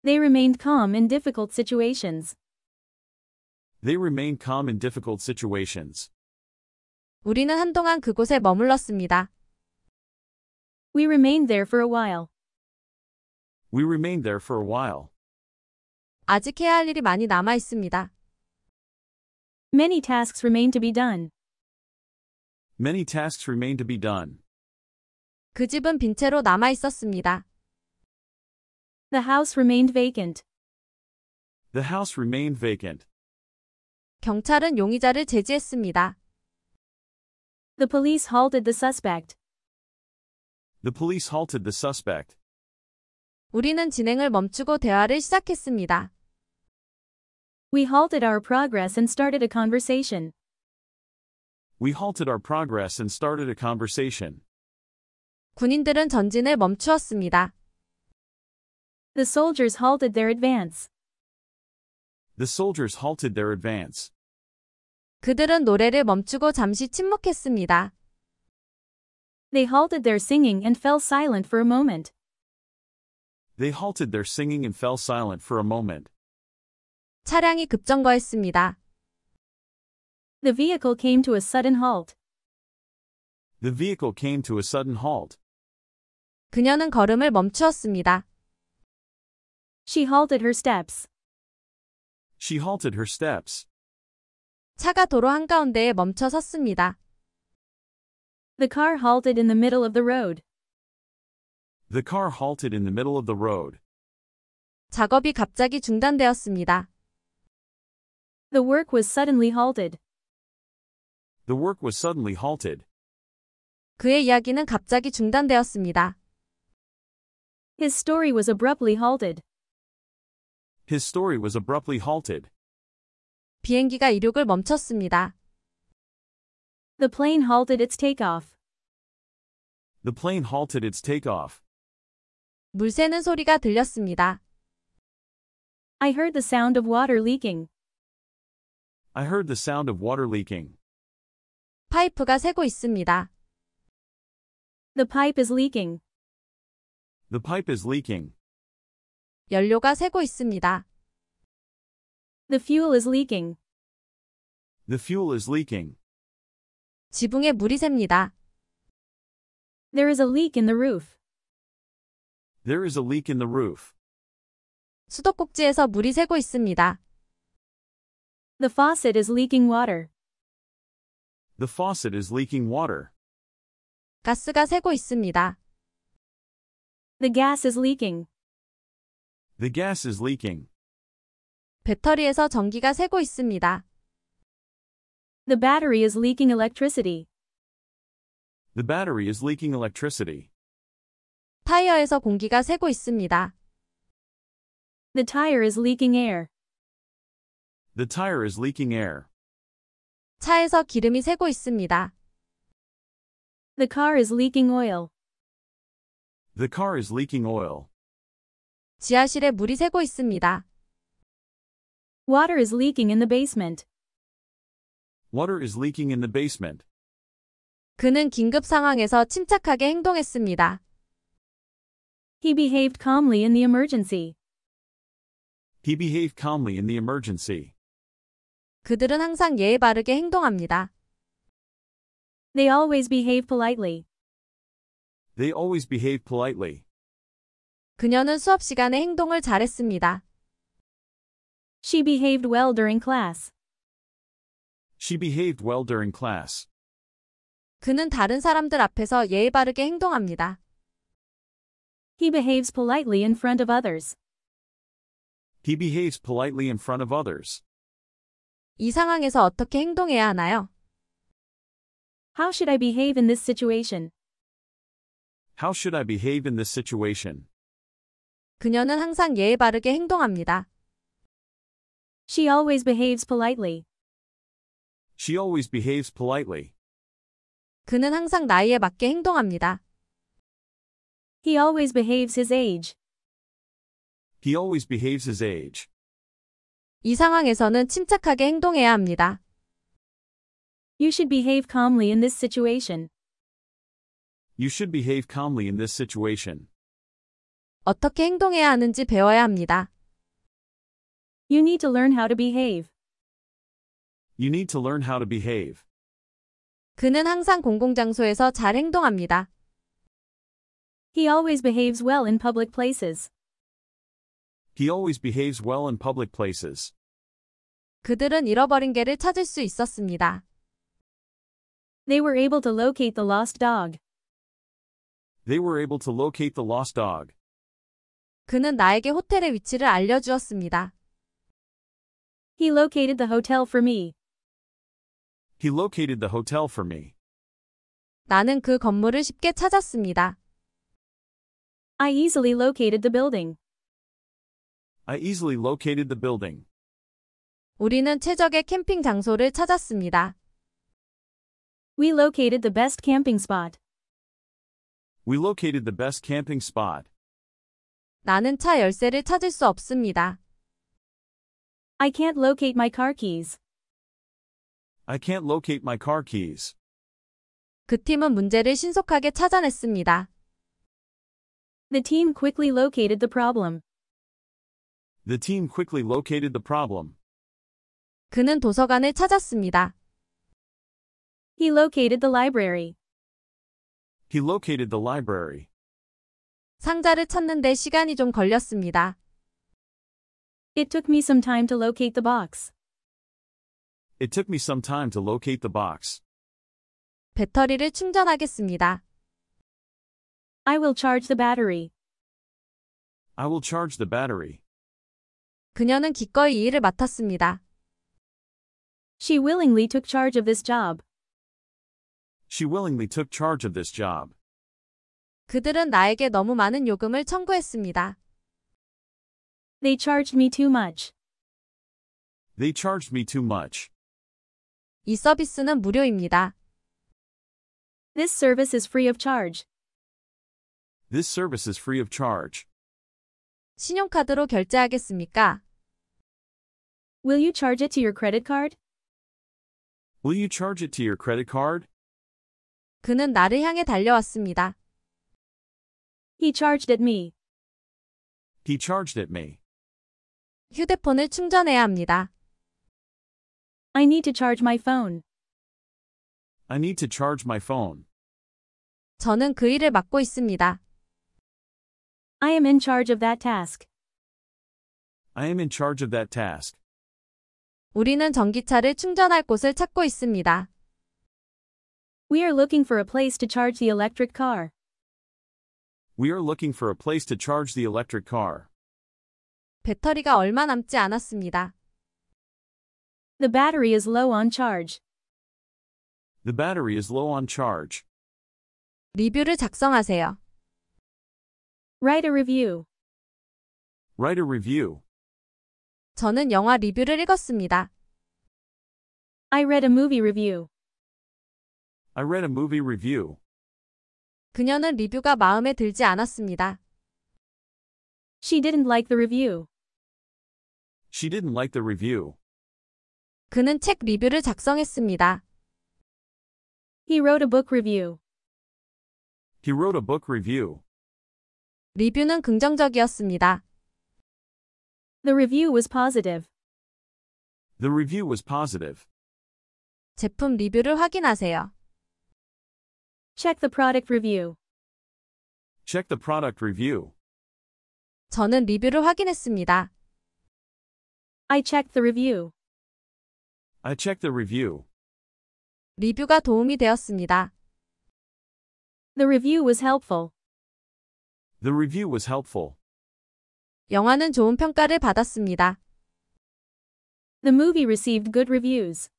They remained calm in difficult situations. They remained calm in difficult situations. 우리는 한동안 그곳에 머물렀습니다. We remained there for a while. We remained there for a while. 아직 해야 할 일이 많이 남아 있습니다. Many tasks remain to be done. Many tasks remain to be done. 그 집은 빈 채로 남아 있었습니다. The house remained vacant. The house remained vacant. 경찰은 용의자를 제지했습니다. The police halted the suspect. The police halted the suspect. 우리는 진행을 멈추고 대화를 시작했습니다. We halted our progress and started a conversation. We halted our progress and started a conversation. 군인들은 전진을 멈추었습니다. The soldiers halted their advance. The soldiers halted their advance. 그들은 노래를 멈추고 잠시 침묵했습니다. They halted their singing and fell silent for a moment. They halted their singing and fell silent for a moment. 차량이 급정거했습니다. The vehicle came to a sudden halt. The vehicle came to a sudden halt. 그녀는 걸음을 멈추었습니다. She halted her steps. She halted her steps. 차가 도로 한가운데에 멈춰 섰습니다. The car halted in the middle of the road. The car halted in the middle of the road. 작업이 갑자기 중단되었습니다. The work was suddenly halted. The work was suddenly halted. 그의 이야기는 갑자기 중단되었습니다. His story was abruptly halted. His story was abruptly halted. 비행기가 이륙을 멈췄습니다. The plane halted its takeoff. The plane halted its takeoff. 물 새는 소리가 들렸습니다. I heard the sound of water leaking. I heard the sound of water leaking. 파이프가 새고 있습니다. The pipe is leaking. The pipe is leaking. 연료가 새고 있습니다. The fuel is leaking. The fuel is leaking. 지붕에 물이 셉니다. There is a leak in the roof. There is a leak in the roof. 수도꼭지에서 물이 새고 있습니다. The faucet is leaking water. The faucet is leaking water. 가스가 새고 있습니다. The gas is leaking. The gas is leaking. 배터리에서 전기가 새고 있습니다. The battery is leaking electricity. The battery is leaking electricity. 타이어에서 공기가 새고 있습니다. The tire is leaking air. The tire is leaking air. 차에서 기름이 새고 있습니다. The car is leaking oil. The car is leaking oil. 지하실에 물이 새고 있습니다. Water is leaking in the basement. Water is leaking in the basement. 그는 긴급 상황에서 침착하게 행동했습니다. He behaved calmly in the emergency. He behaved calmly in the emergency. 그들은 항상 예의 바르게 행동합니다. They always behave politely. They always behave politely. 그녀는 수업 시간에 행동을 잘했습니다. She behaved well during class. She behaved well during class. 그는 다른 사람들 앞에서 예의 바르게 행동합니다. He behaves politely in front of others. He behaves politely in front of others. 이 상황에서 어떻게 행동해야 하나요? How should I behave in this situation? How should I behave in this situation? 그녀는 항상 예의 바르게 행동합니다. She always behaves politely. She always behaves politely. 그는 항상 나이에 맞게 행동합니다. He always behaves his age. He always behaves his age. 이 상황에서는 침착하게 행동해야 합니다. You should behave calmly in this situation. You should behave calmly in this situation. 어떻게 행동해야 하는지 배워야 합니다. You need to learn how to behave. You need to learn how to behave. 그는 항상 공공장소에서 잘 행동합니다. He always behaves well in public places. He always behaves well in public places. 그들은 잃어버린 개를 찾을 수 있었습니다. They were able to locate the lost dog. They were able to locate the lost dog. 그는 나에게 호텔의 위치를 알려주었습니다. He located the hotel for me. He located the hotel for me. 나는 그 건물을 쉽게 찾았습니다. I easily located the building. I easily located the building. 우리는 최적의 캠핑 장소를 찾았습니다. We located the best camping spot. We located the best camping spot. 나는 차 열쇠를 찾을 수 없습니다. I can't locate my car keys. I can't locate my car keys. 그 팀은 문제를 신속하게 찾아냈습니다. The team quickly located the problem. The team quickly located the problem. 그는 도서관을 찾았습니다. He located the library. He located the library. 상자를 찾는데 시간이 좀 걸렸습니다. It took me some time to locate the box. It took me some time to locate the box. 배터리를 충전하겠습니다. I will charge the battery. I will charge the battery. 그녀는 기꺼이 이 일을 맡았습니다. She willingly took charge of this job. She willingly took charge of this job. 그들은 나에게 너무 많은 요금을 청구했습니다. They charged me too much. They charged me too much. 이 서비스는 무료입니다. This service is free of charge. This service is free of charge. 신용카드로 결제하겠습니까? Will you charge it to your credit card? Will you charge it to your credit card? 그는 나를 향해 달려왔습니다. He charged at me. He charged at me. 휴대폰을 충전해야 합니다. I need to charge my phone. I need to charge my phone. 저는 그 일을 맡고 있습니다. I am in charge of that task. I am in charge of that task. 우리는 전기차를 충전할 곳을 찾고 있습니다. We are looking for a place to charge the electric car. We are looking for a place to charge the electric car. 배터리가 얼마 남지 않았습니다. The battery is low on charge. The battery is low on charge. 리뷰를 작성하세요. Write a review. Write a review. 저는 영화 리뷰를 읽었습니다. I read a movie review. I read a movie review. 그녀는 리뷰가 마음에 들지 않았습니다. She didn't like the review. She didn't like the review. 그는 책 리뷰를 작성했습니다. He wrote a book review. He wrote a book review. 리뷰는 긍정적이었습니다. The review was positive. The review was positive. 제품 리뷰를 확인하세요. Check the product review. Check the product review. 저는 리뷰를 확인했습니다. I checked the review. I checked the review. 리뷰가 도움이 되었습니다. The review was helpful. The review was helpful. 영화는 좋은 평가를 받았습니다. The movie received good reviews.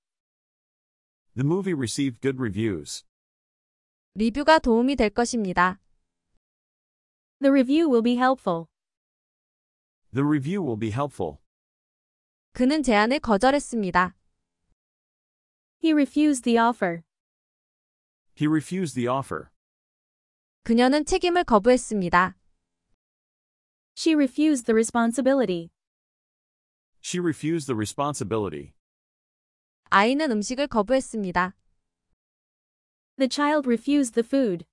The movie received good reviews. 리뷰가 도움이 될 것입니다. The review will be helpful. The review will be helpful. 그는 제안을 거절했습니다. He refused the offer. He refused the offer. 그녀는 책임을 거부했습니다. She refused the responsibility. She refused the responsibility. 아이는 음식을 거부했습니다. The child refused the food.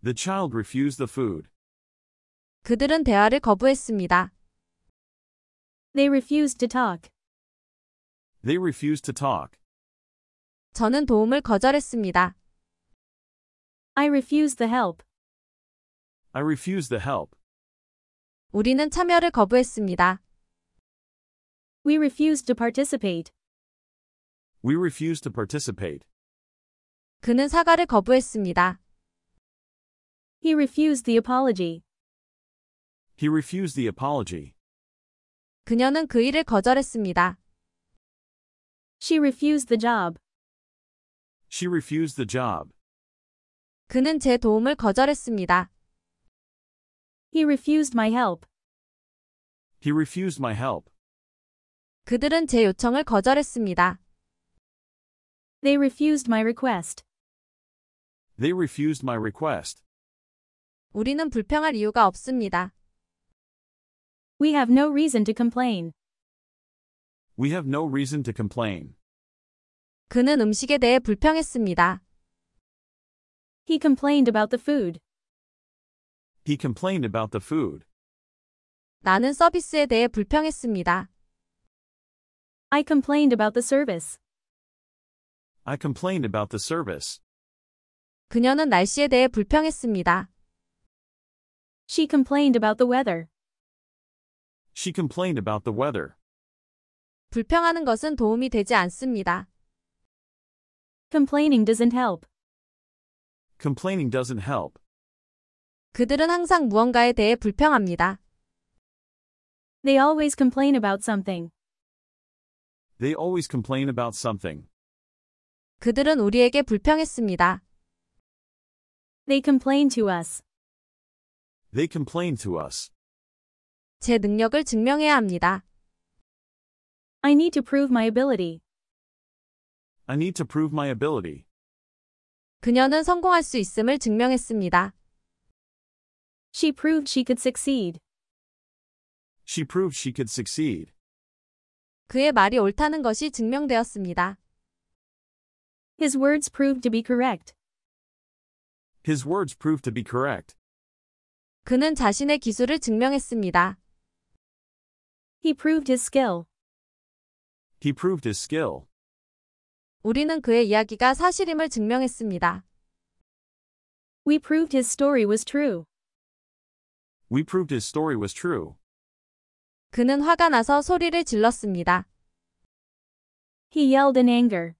The child refused the food. 그들은 대화를 거부했습니다. They refused to talk. They refused to talk. 저는 도움을 거절했습니다. I refused the help. I refused the help. 우리는 참여를 거부했습니다. We refused to participate. We refused to participate. 그는 사과를 거부했습니다. He refused the apology. He refused the apology. 그녀는 그 일을 거절했습니다. She refused the job. She refused the job. 그는 제 도움을 거절했습니다. He refused my help. He refused my help. 그들은 제 요청을 거절했습니다. They refused my request. They refused my request. 우리는 불평할 이유가 없습니다. We have no reason to complain. We have no reason to complain. 그는 음식에 대해 불평했습니다. He complained about the food. He complained about the food. 나는 서비스에 대해 불평했습니다. I complained about the service. I complained about the service. 그녀는 날씨에 대해 불평했습니다. She complained about the weather. She complained about the weather. 불평하는 것은 도움이 되지 않습니다. Complaining doesn't help. Complaining doesn't help. 그들은 항상 무언가에 대해 불평합니다. They always complain about something. They always complain about something. 그들은 우리에게 불평했습니다. They complain to us. They complain to us. 제 능력을 증명해야 합니다. I need to prove my ability. I need to prove my ability. 그녀는 성공할 수 있음을 증명했습니다. She proved she could succeed. She proved she could succeed. 그의 말이 옳다는 것이 증명되었습니다. His words proved to be correct. His words proved to be correct. 그는 자신의 기술을 증명했습니다. He proved his skill. He proved his skill. 우리는 그의 이야기가 사실임을 증명했습니다. We proved his story was true. We proved his story was true. 그는 화가 나서 소리를 질렀습니다. He yelled in anger.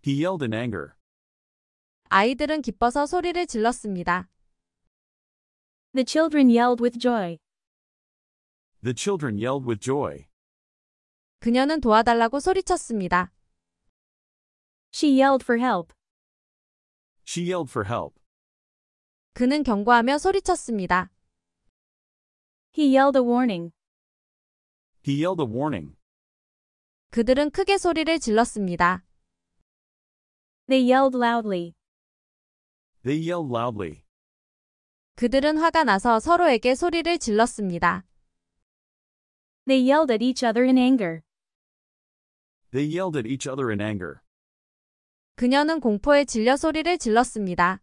He yelled in anger. 아이들은 기뻐서 소리를 질렀습니다. The children yelled with joy. The children yelled with joy. 그녀는 도와달라고 소리쳤습니다. She yelled for help. She yelled for help. 그는 경고하며 소리쳤습니다. He yelled a warning. He yelled a warning. 그들은 크게 소리를 질렀습니다. They yelled loudly. They yelled loudly. 그들은 화가 나서 서로에게 소리를 질렀습니다. They yelled at each other in anger. They yelled at each other in anger. 그녀는 공포에 질려 소리를 질렀습니다.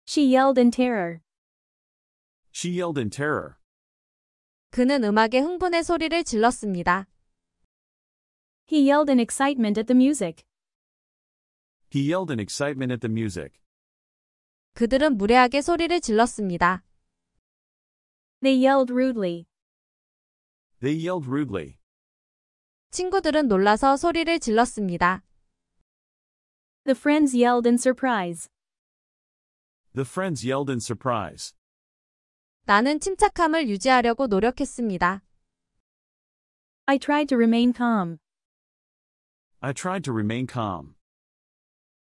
She yelled in terror. She yelled in terror. 그는 음악에 흥분해 소리를 질렀습니다. He yelled in excitement at the music. He yelled in excitement at the music. 그들은 무례하게 소리를 질렀습니다. They yelled rudely. They yelled rudely. 친구들은 놀라서 소리를 질렀습니다. The friends yelled in surprise. The friends yelled in surprise. 나는 침착함을 유지하려고 노력했습니다. I tried to remain calm. I tried to remain calm.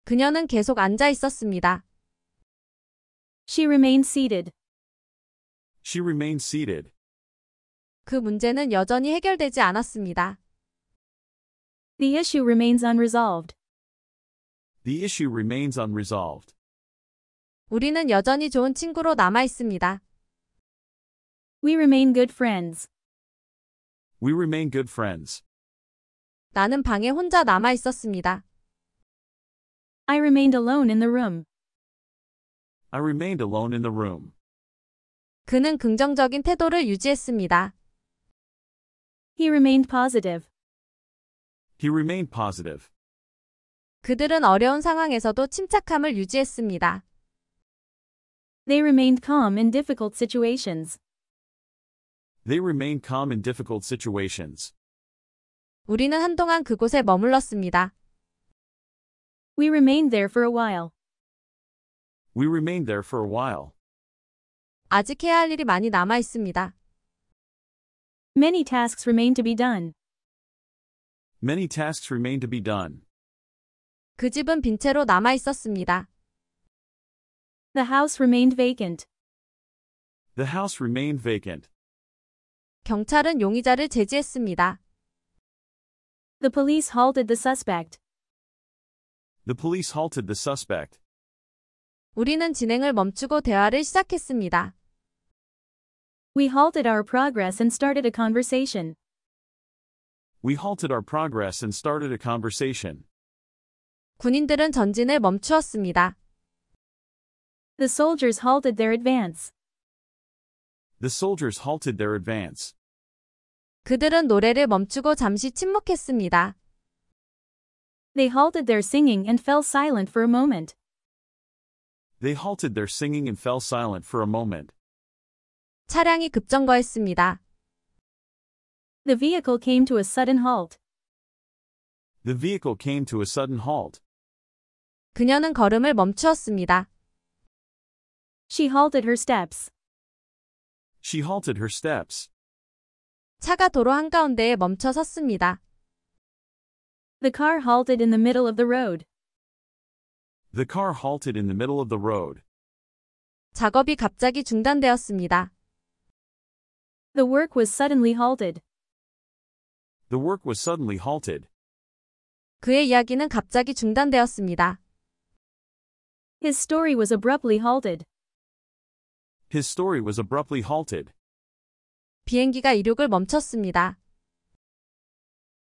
그녀는 계속 앉아 있었습니다. She remained seated. She remained seated. 그 문제는 여전히 해결되지 않았습니다. The issue remains unresolved. The issue remains unresolved. 우리는 여전히 좋은 친구로 남아 있습니다. We remain good friends. We remain good friends. 나는 방에 혼자 남아 있었습니다. I remained alone in the room. I remained alone in the room. 그는 긍정적인 태도를 유지했습니다. He remained positive. He remained positive. 그들은 어려운 상황에서도 침착함을 유지했습니다. They remained calm in difficult situations. They remained calm in difficult situations. 우리는 한동안 그곳에 머물렀습니다. We remained there for a while. We remained there for a while. 아직 해야 할 일이 많이 남아 있습니다. Many tasks remain to be done. Many tasks remain to be done. 그 집은 빈 채로 남아 있었습니다. The house remained vacant. The house remained vacant. 경찰은 용의자를 제지했습니다. The police halted the suspect. The police halted the suspect. 우리는 진행을 멈추고 대화를 시작했습니다. We halted our progress and started a conversation. We halted our progress and started a conversation. 군인들은 전진을 멈추었습니다. The soldiers halted their advance. The soldiers halted their advance. 그들은 노래를 멈추고 잠시 침묵했습니다. They halted their singing and fell silent for a moment. They halted their singing and fell silent for a moment. 차량이 급정거했습니다. The vehicle came to a sudden halt. The vehicle came to a sudden halt. 그녀는 걸음을 멈추었습니다. She halted her steps. She halted her steps. 차가 도로 한가운데에 멈춰 섰습니다. The car halted in the middle of the road. The car halted in the middle of the road. 작업이 갑자기 중단되었습니다. The work was suddenly halted. The work was suddenly halted. 그의 이야기는 갑자기 중단되었습니다. His story was abruptly halted. His story was abruptly halted. 비행기가 이륙을 멈췄습니다.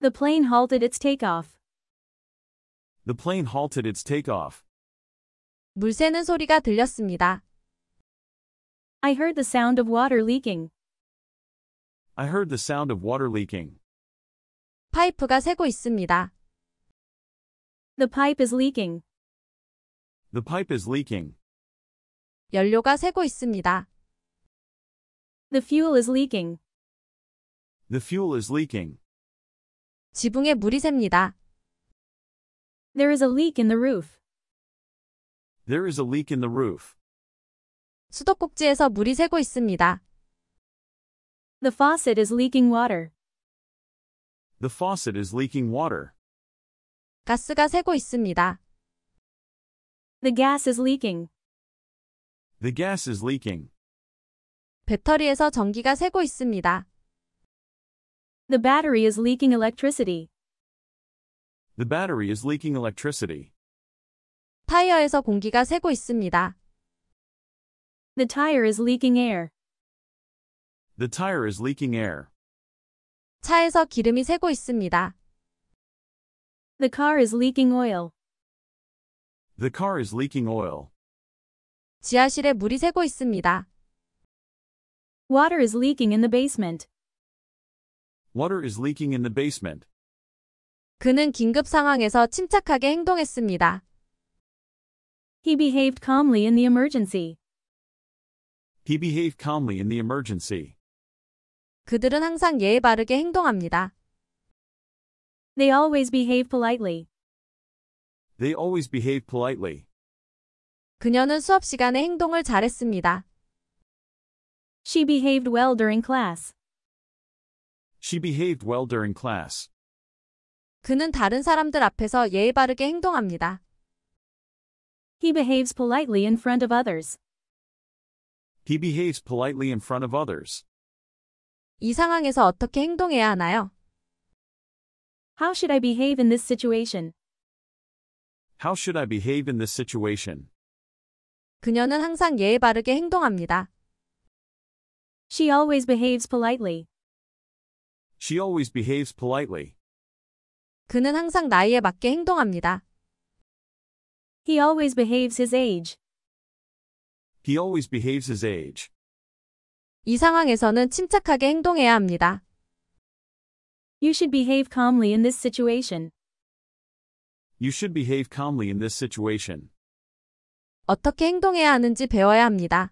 The plane halted its takeoff. The plane halted its takeoff. 물 새는 소리가 들렸습니다. I heard the sound of water leaking. I heard the sound of water leaking. 파이프가 새고 있습니다. The pipe is leaking. The pipe is leaking. 연료가 새고 있습니다. The fuel is leaking. The fuel is leaking. 지붕에 물이 셉니다. There is a leak in the roof. There is a leak in the roof. 수도꼭지에서 물이 새고 있습니다. The faucet is leaking water. The faucet is leaking water. 가스가 새고 있습니다. The gas is leaking. The gas is leaking. 배터리에서 전기가 새고 있습니다. The battery is leaking electricity. The battery is leaking electricity. 타이어에서 공기가 새고 있습니다. The tire is leaking air. The tire is leaking air. 차에서 기름이 새고 있습니다. The car is leaking oil. The car is leaking oil. 지하실에 물이 새고 있습니다. Water is leaking in the basement. Water is leaking in the basement. 그는 긴급 상황에서 침착하게 행동했습니다. He behaved calmly in the emergency. He behaved calmly in the emergency. 그들은 항상 예의 바르게 행동합니다. They always behave politely. They always behave politely. 그녀는 수업 시간에 행동을 잘했습니다. She behaved well during class. She behaved well during class. 그는 다른 사람들 앞에서 예의 바르게 행동합니다. He behaves politely in front of others. He behaves politely in front of others. 이 상황에서 어떻게 행동해야 하나요? How should I behave in this situation? How should I behave in this situation? 그녀는 항상 예의 바르게 행동합니다. She always behaves politely. She always behaves politely. 그는 항상 나이에 맞게 행동합니다. He always behaves his age. He always behaves his age. 이 상황에서는 침착하게 행동해야 합니다. You should behave calmly in this situation. You should behave calmly in this situation. 어떻게 행동해야 하는지 배워야 합니다.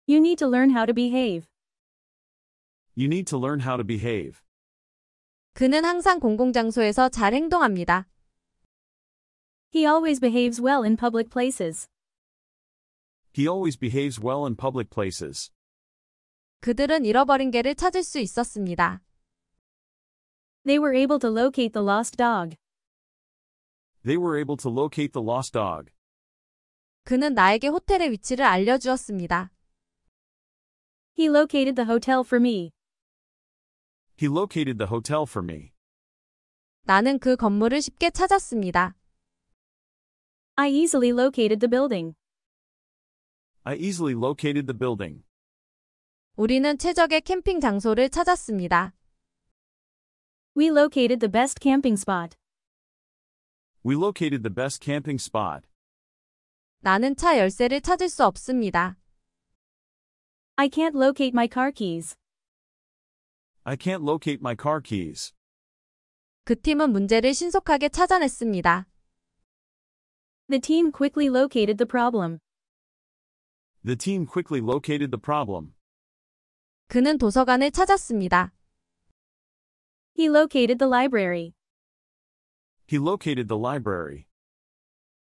You need to learn how to behave. You need to learn how to behave. 그는 항상 공공장소에서 잘 행동합니다. He always behaves well in public places. He always behaves well in public places. 그들은 잃어버린 개를 찾을 수 있었습니다. They were able to locate the lost dog. They were able to locate the lost dog. 그는 나에게 호텔의 위치를 알려주었습니다. He located the hotel for me. He located the hotel for me. 나는 그 건물을 쉽게 찾았습니다. I easily located the building. I easily located the building. 우리는 최적의 캠핑 장소를 찾았습니다. We located the best camping spot. We located the best camping spot. 나는 차 열쇠를 찾을 수 없습니다. I can't locate my car keys. I can't locate my car keys. 그 팀은 문제를 신속하게 찾아냈습니다. The team quickly located the problem. The team quickly located the problem. 그는 도서관을 찾았습니다. He located the library. He located the library.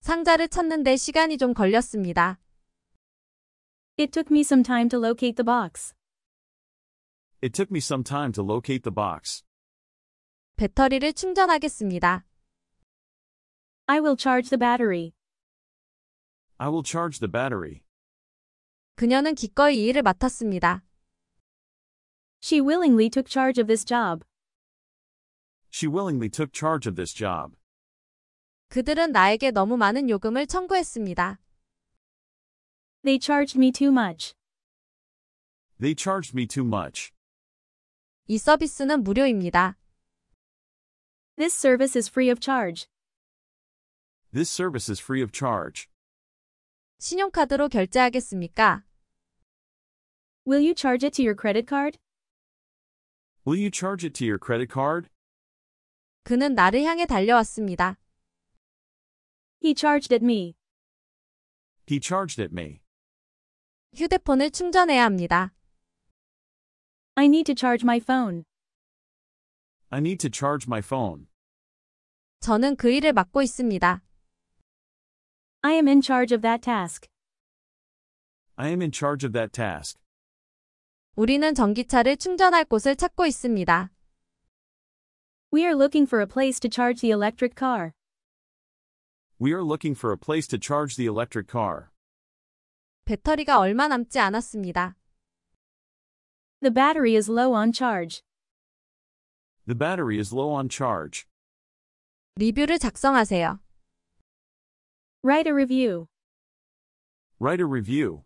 상자를 찾는데 시간이 좀 걸렸습니다. It took me some time to locate the box. It took me some time to locate the box. 배터리를 충전하겠습니다. I will charge the battery. I will charge the battery. 그녀는 기꺼이 이 일을 맡았습니다. She willingly took charge of this job. She willingly took charge of this job. 그들은 나에게 너무 많은 요금을 청구했습니다. They charged me too much. They charged me too much. 이 서비스는 무료입니다. This service is free of charge. This service is free of charge. 신용카드로 결제하겠습니까? Will you charge it to your credit card? Will you charge it to your credit card? 그는 나를 향해 달려왔습니다. He charged at me. He charged at me. 휴대폰을 충전해야 합니다. I need to charge my phone. I need to charge my phone. 저는 그 일을 맡고 있습니다. I am in charge of that task. I am in charge of that task. 우리는 전기차를 충전할 곳을 찾고 있습니다. We are looking for a place to charge the electric car. We are looking for a place to charge the electric car. 배터리가 얼마 남지 않았습니다. The battery is low on charge. The battery is low on charge. 리뷰를 작성하세요. Write a review. Write a review.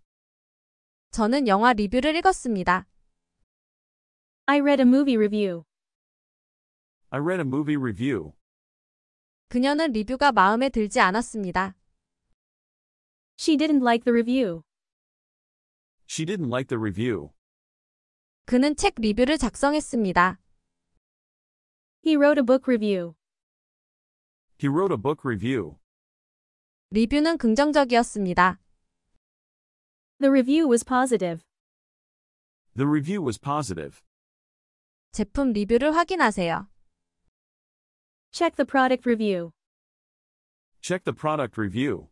저는 영화 리뷰를 읽었습니다. I read a movie review. I read a movie review. 그녀는 리뷰가 마음에 들지 않았습니다. She didn't like the review. She didn't like the review. 그는 책 리뷰를 작성했습니다. He wrote a book review. He wrote a book review. 리뷰는 긍정적이었습니다. The review was positive. The review was positive. 제품 리뷰를 확인하세요. Check the product review. Check the product review.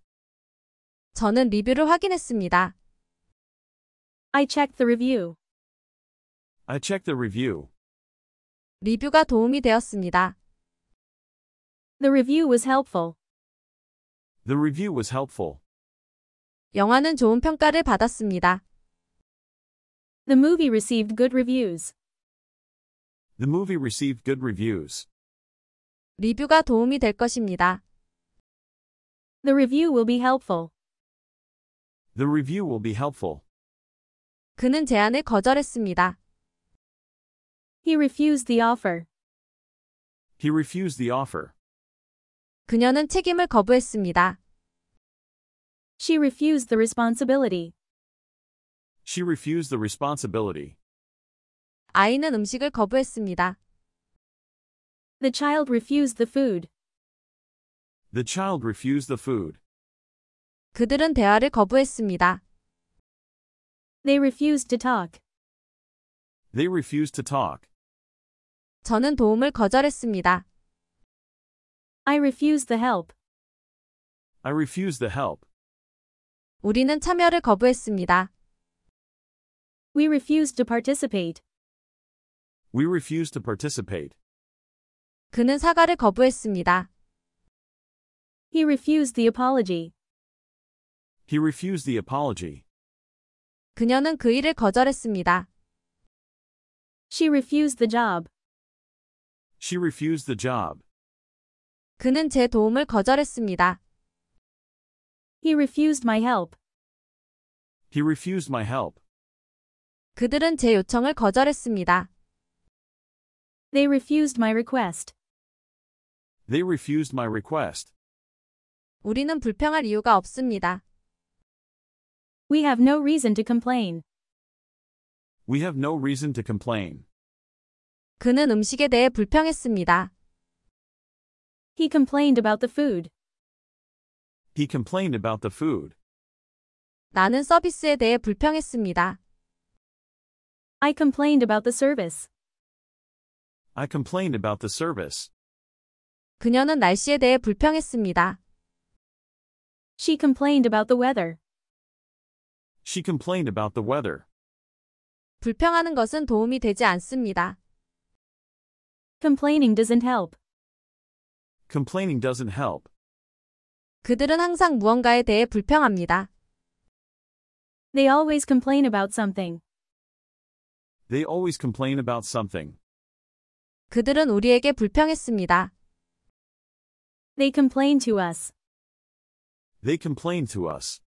저는 리뷰를 확인했습니다. I checked the review. I checked the review. 리뷰가 도움이 되었습니다. The review was helpful. The review was helpful. 영화는 좋은 평가를 받았습니다. The movie received good reviews. The movie received good reviews. 리뷰가 도움이 될 것입니다. The review will be helpful. The review will be helpful. 그는 제안을 거절했습니다. He refused the offer. He refused the offer. 그녀는 책임을 거부했습니다. She refused the responsibility. She refused the responsibility. 아이는 음식을 거부했습니다. The child refused the food. The child refused the food. 그들은 대화를 거부했습니다. They refused to talk. They refused to talk. 저는 도움을 거절했습니다. I refused the help. I refused the help. 우리는 참여를 거부했습니다. We refused to participate. We refused to participate. 그는 사과를 거부했습니다. He refused the apology. He refused the apology. 그녀는 그 일을 거절했습니다. She refused the job. She refused the job. 그는 제 도움을 거절했습니다. He refused my help. He refused my help. 그들은 제 요청을 거절했습니다. They refused my request. They refused my request. 우리는 불평할 이유가 없습니다. We have no reason to complain. We have no reason to complain. 그는 음식에 대해 불평했습니다. He complained about the food. He complained about the food. 나는 서비스에 대해 불평했습니다. I complained about the service. I complained about the service. 그녀는 날씨에 대해 불평했습니다. She complained about the weather. She complained about the weather. 불평하는 것은 도움이 되지 않습니다. Complaining doesn't help. Complaining doesn't help. 그들은 항상 무언가에 대해 불평합니다. They always complain about something. They always complain about something. 그들은 우리에게 불평했습니다. They complain to us. They complain to us.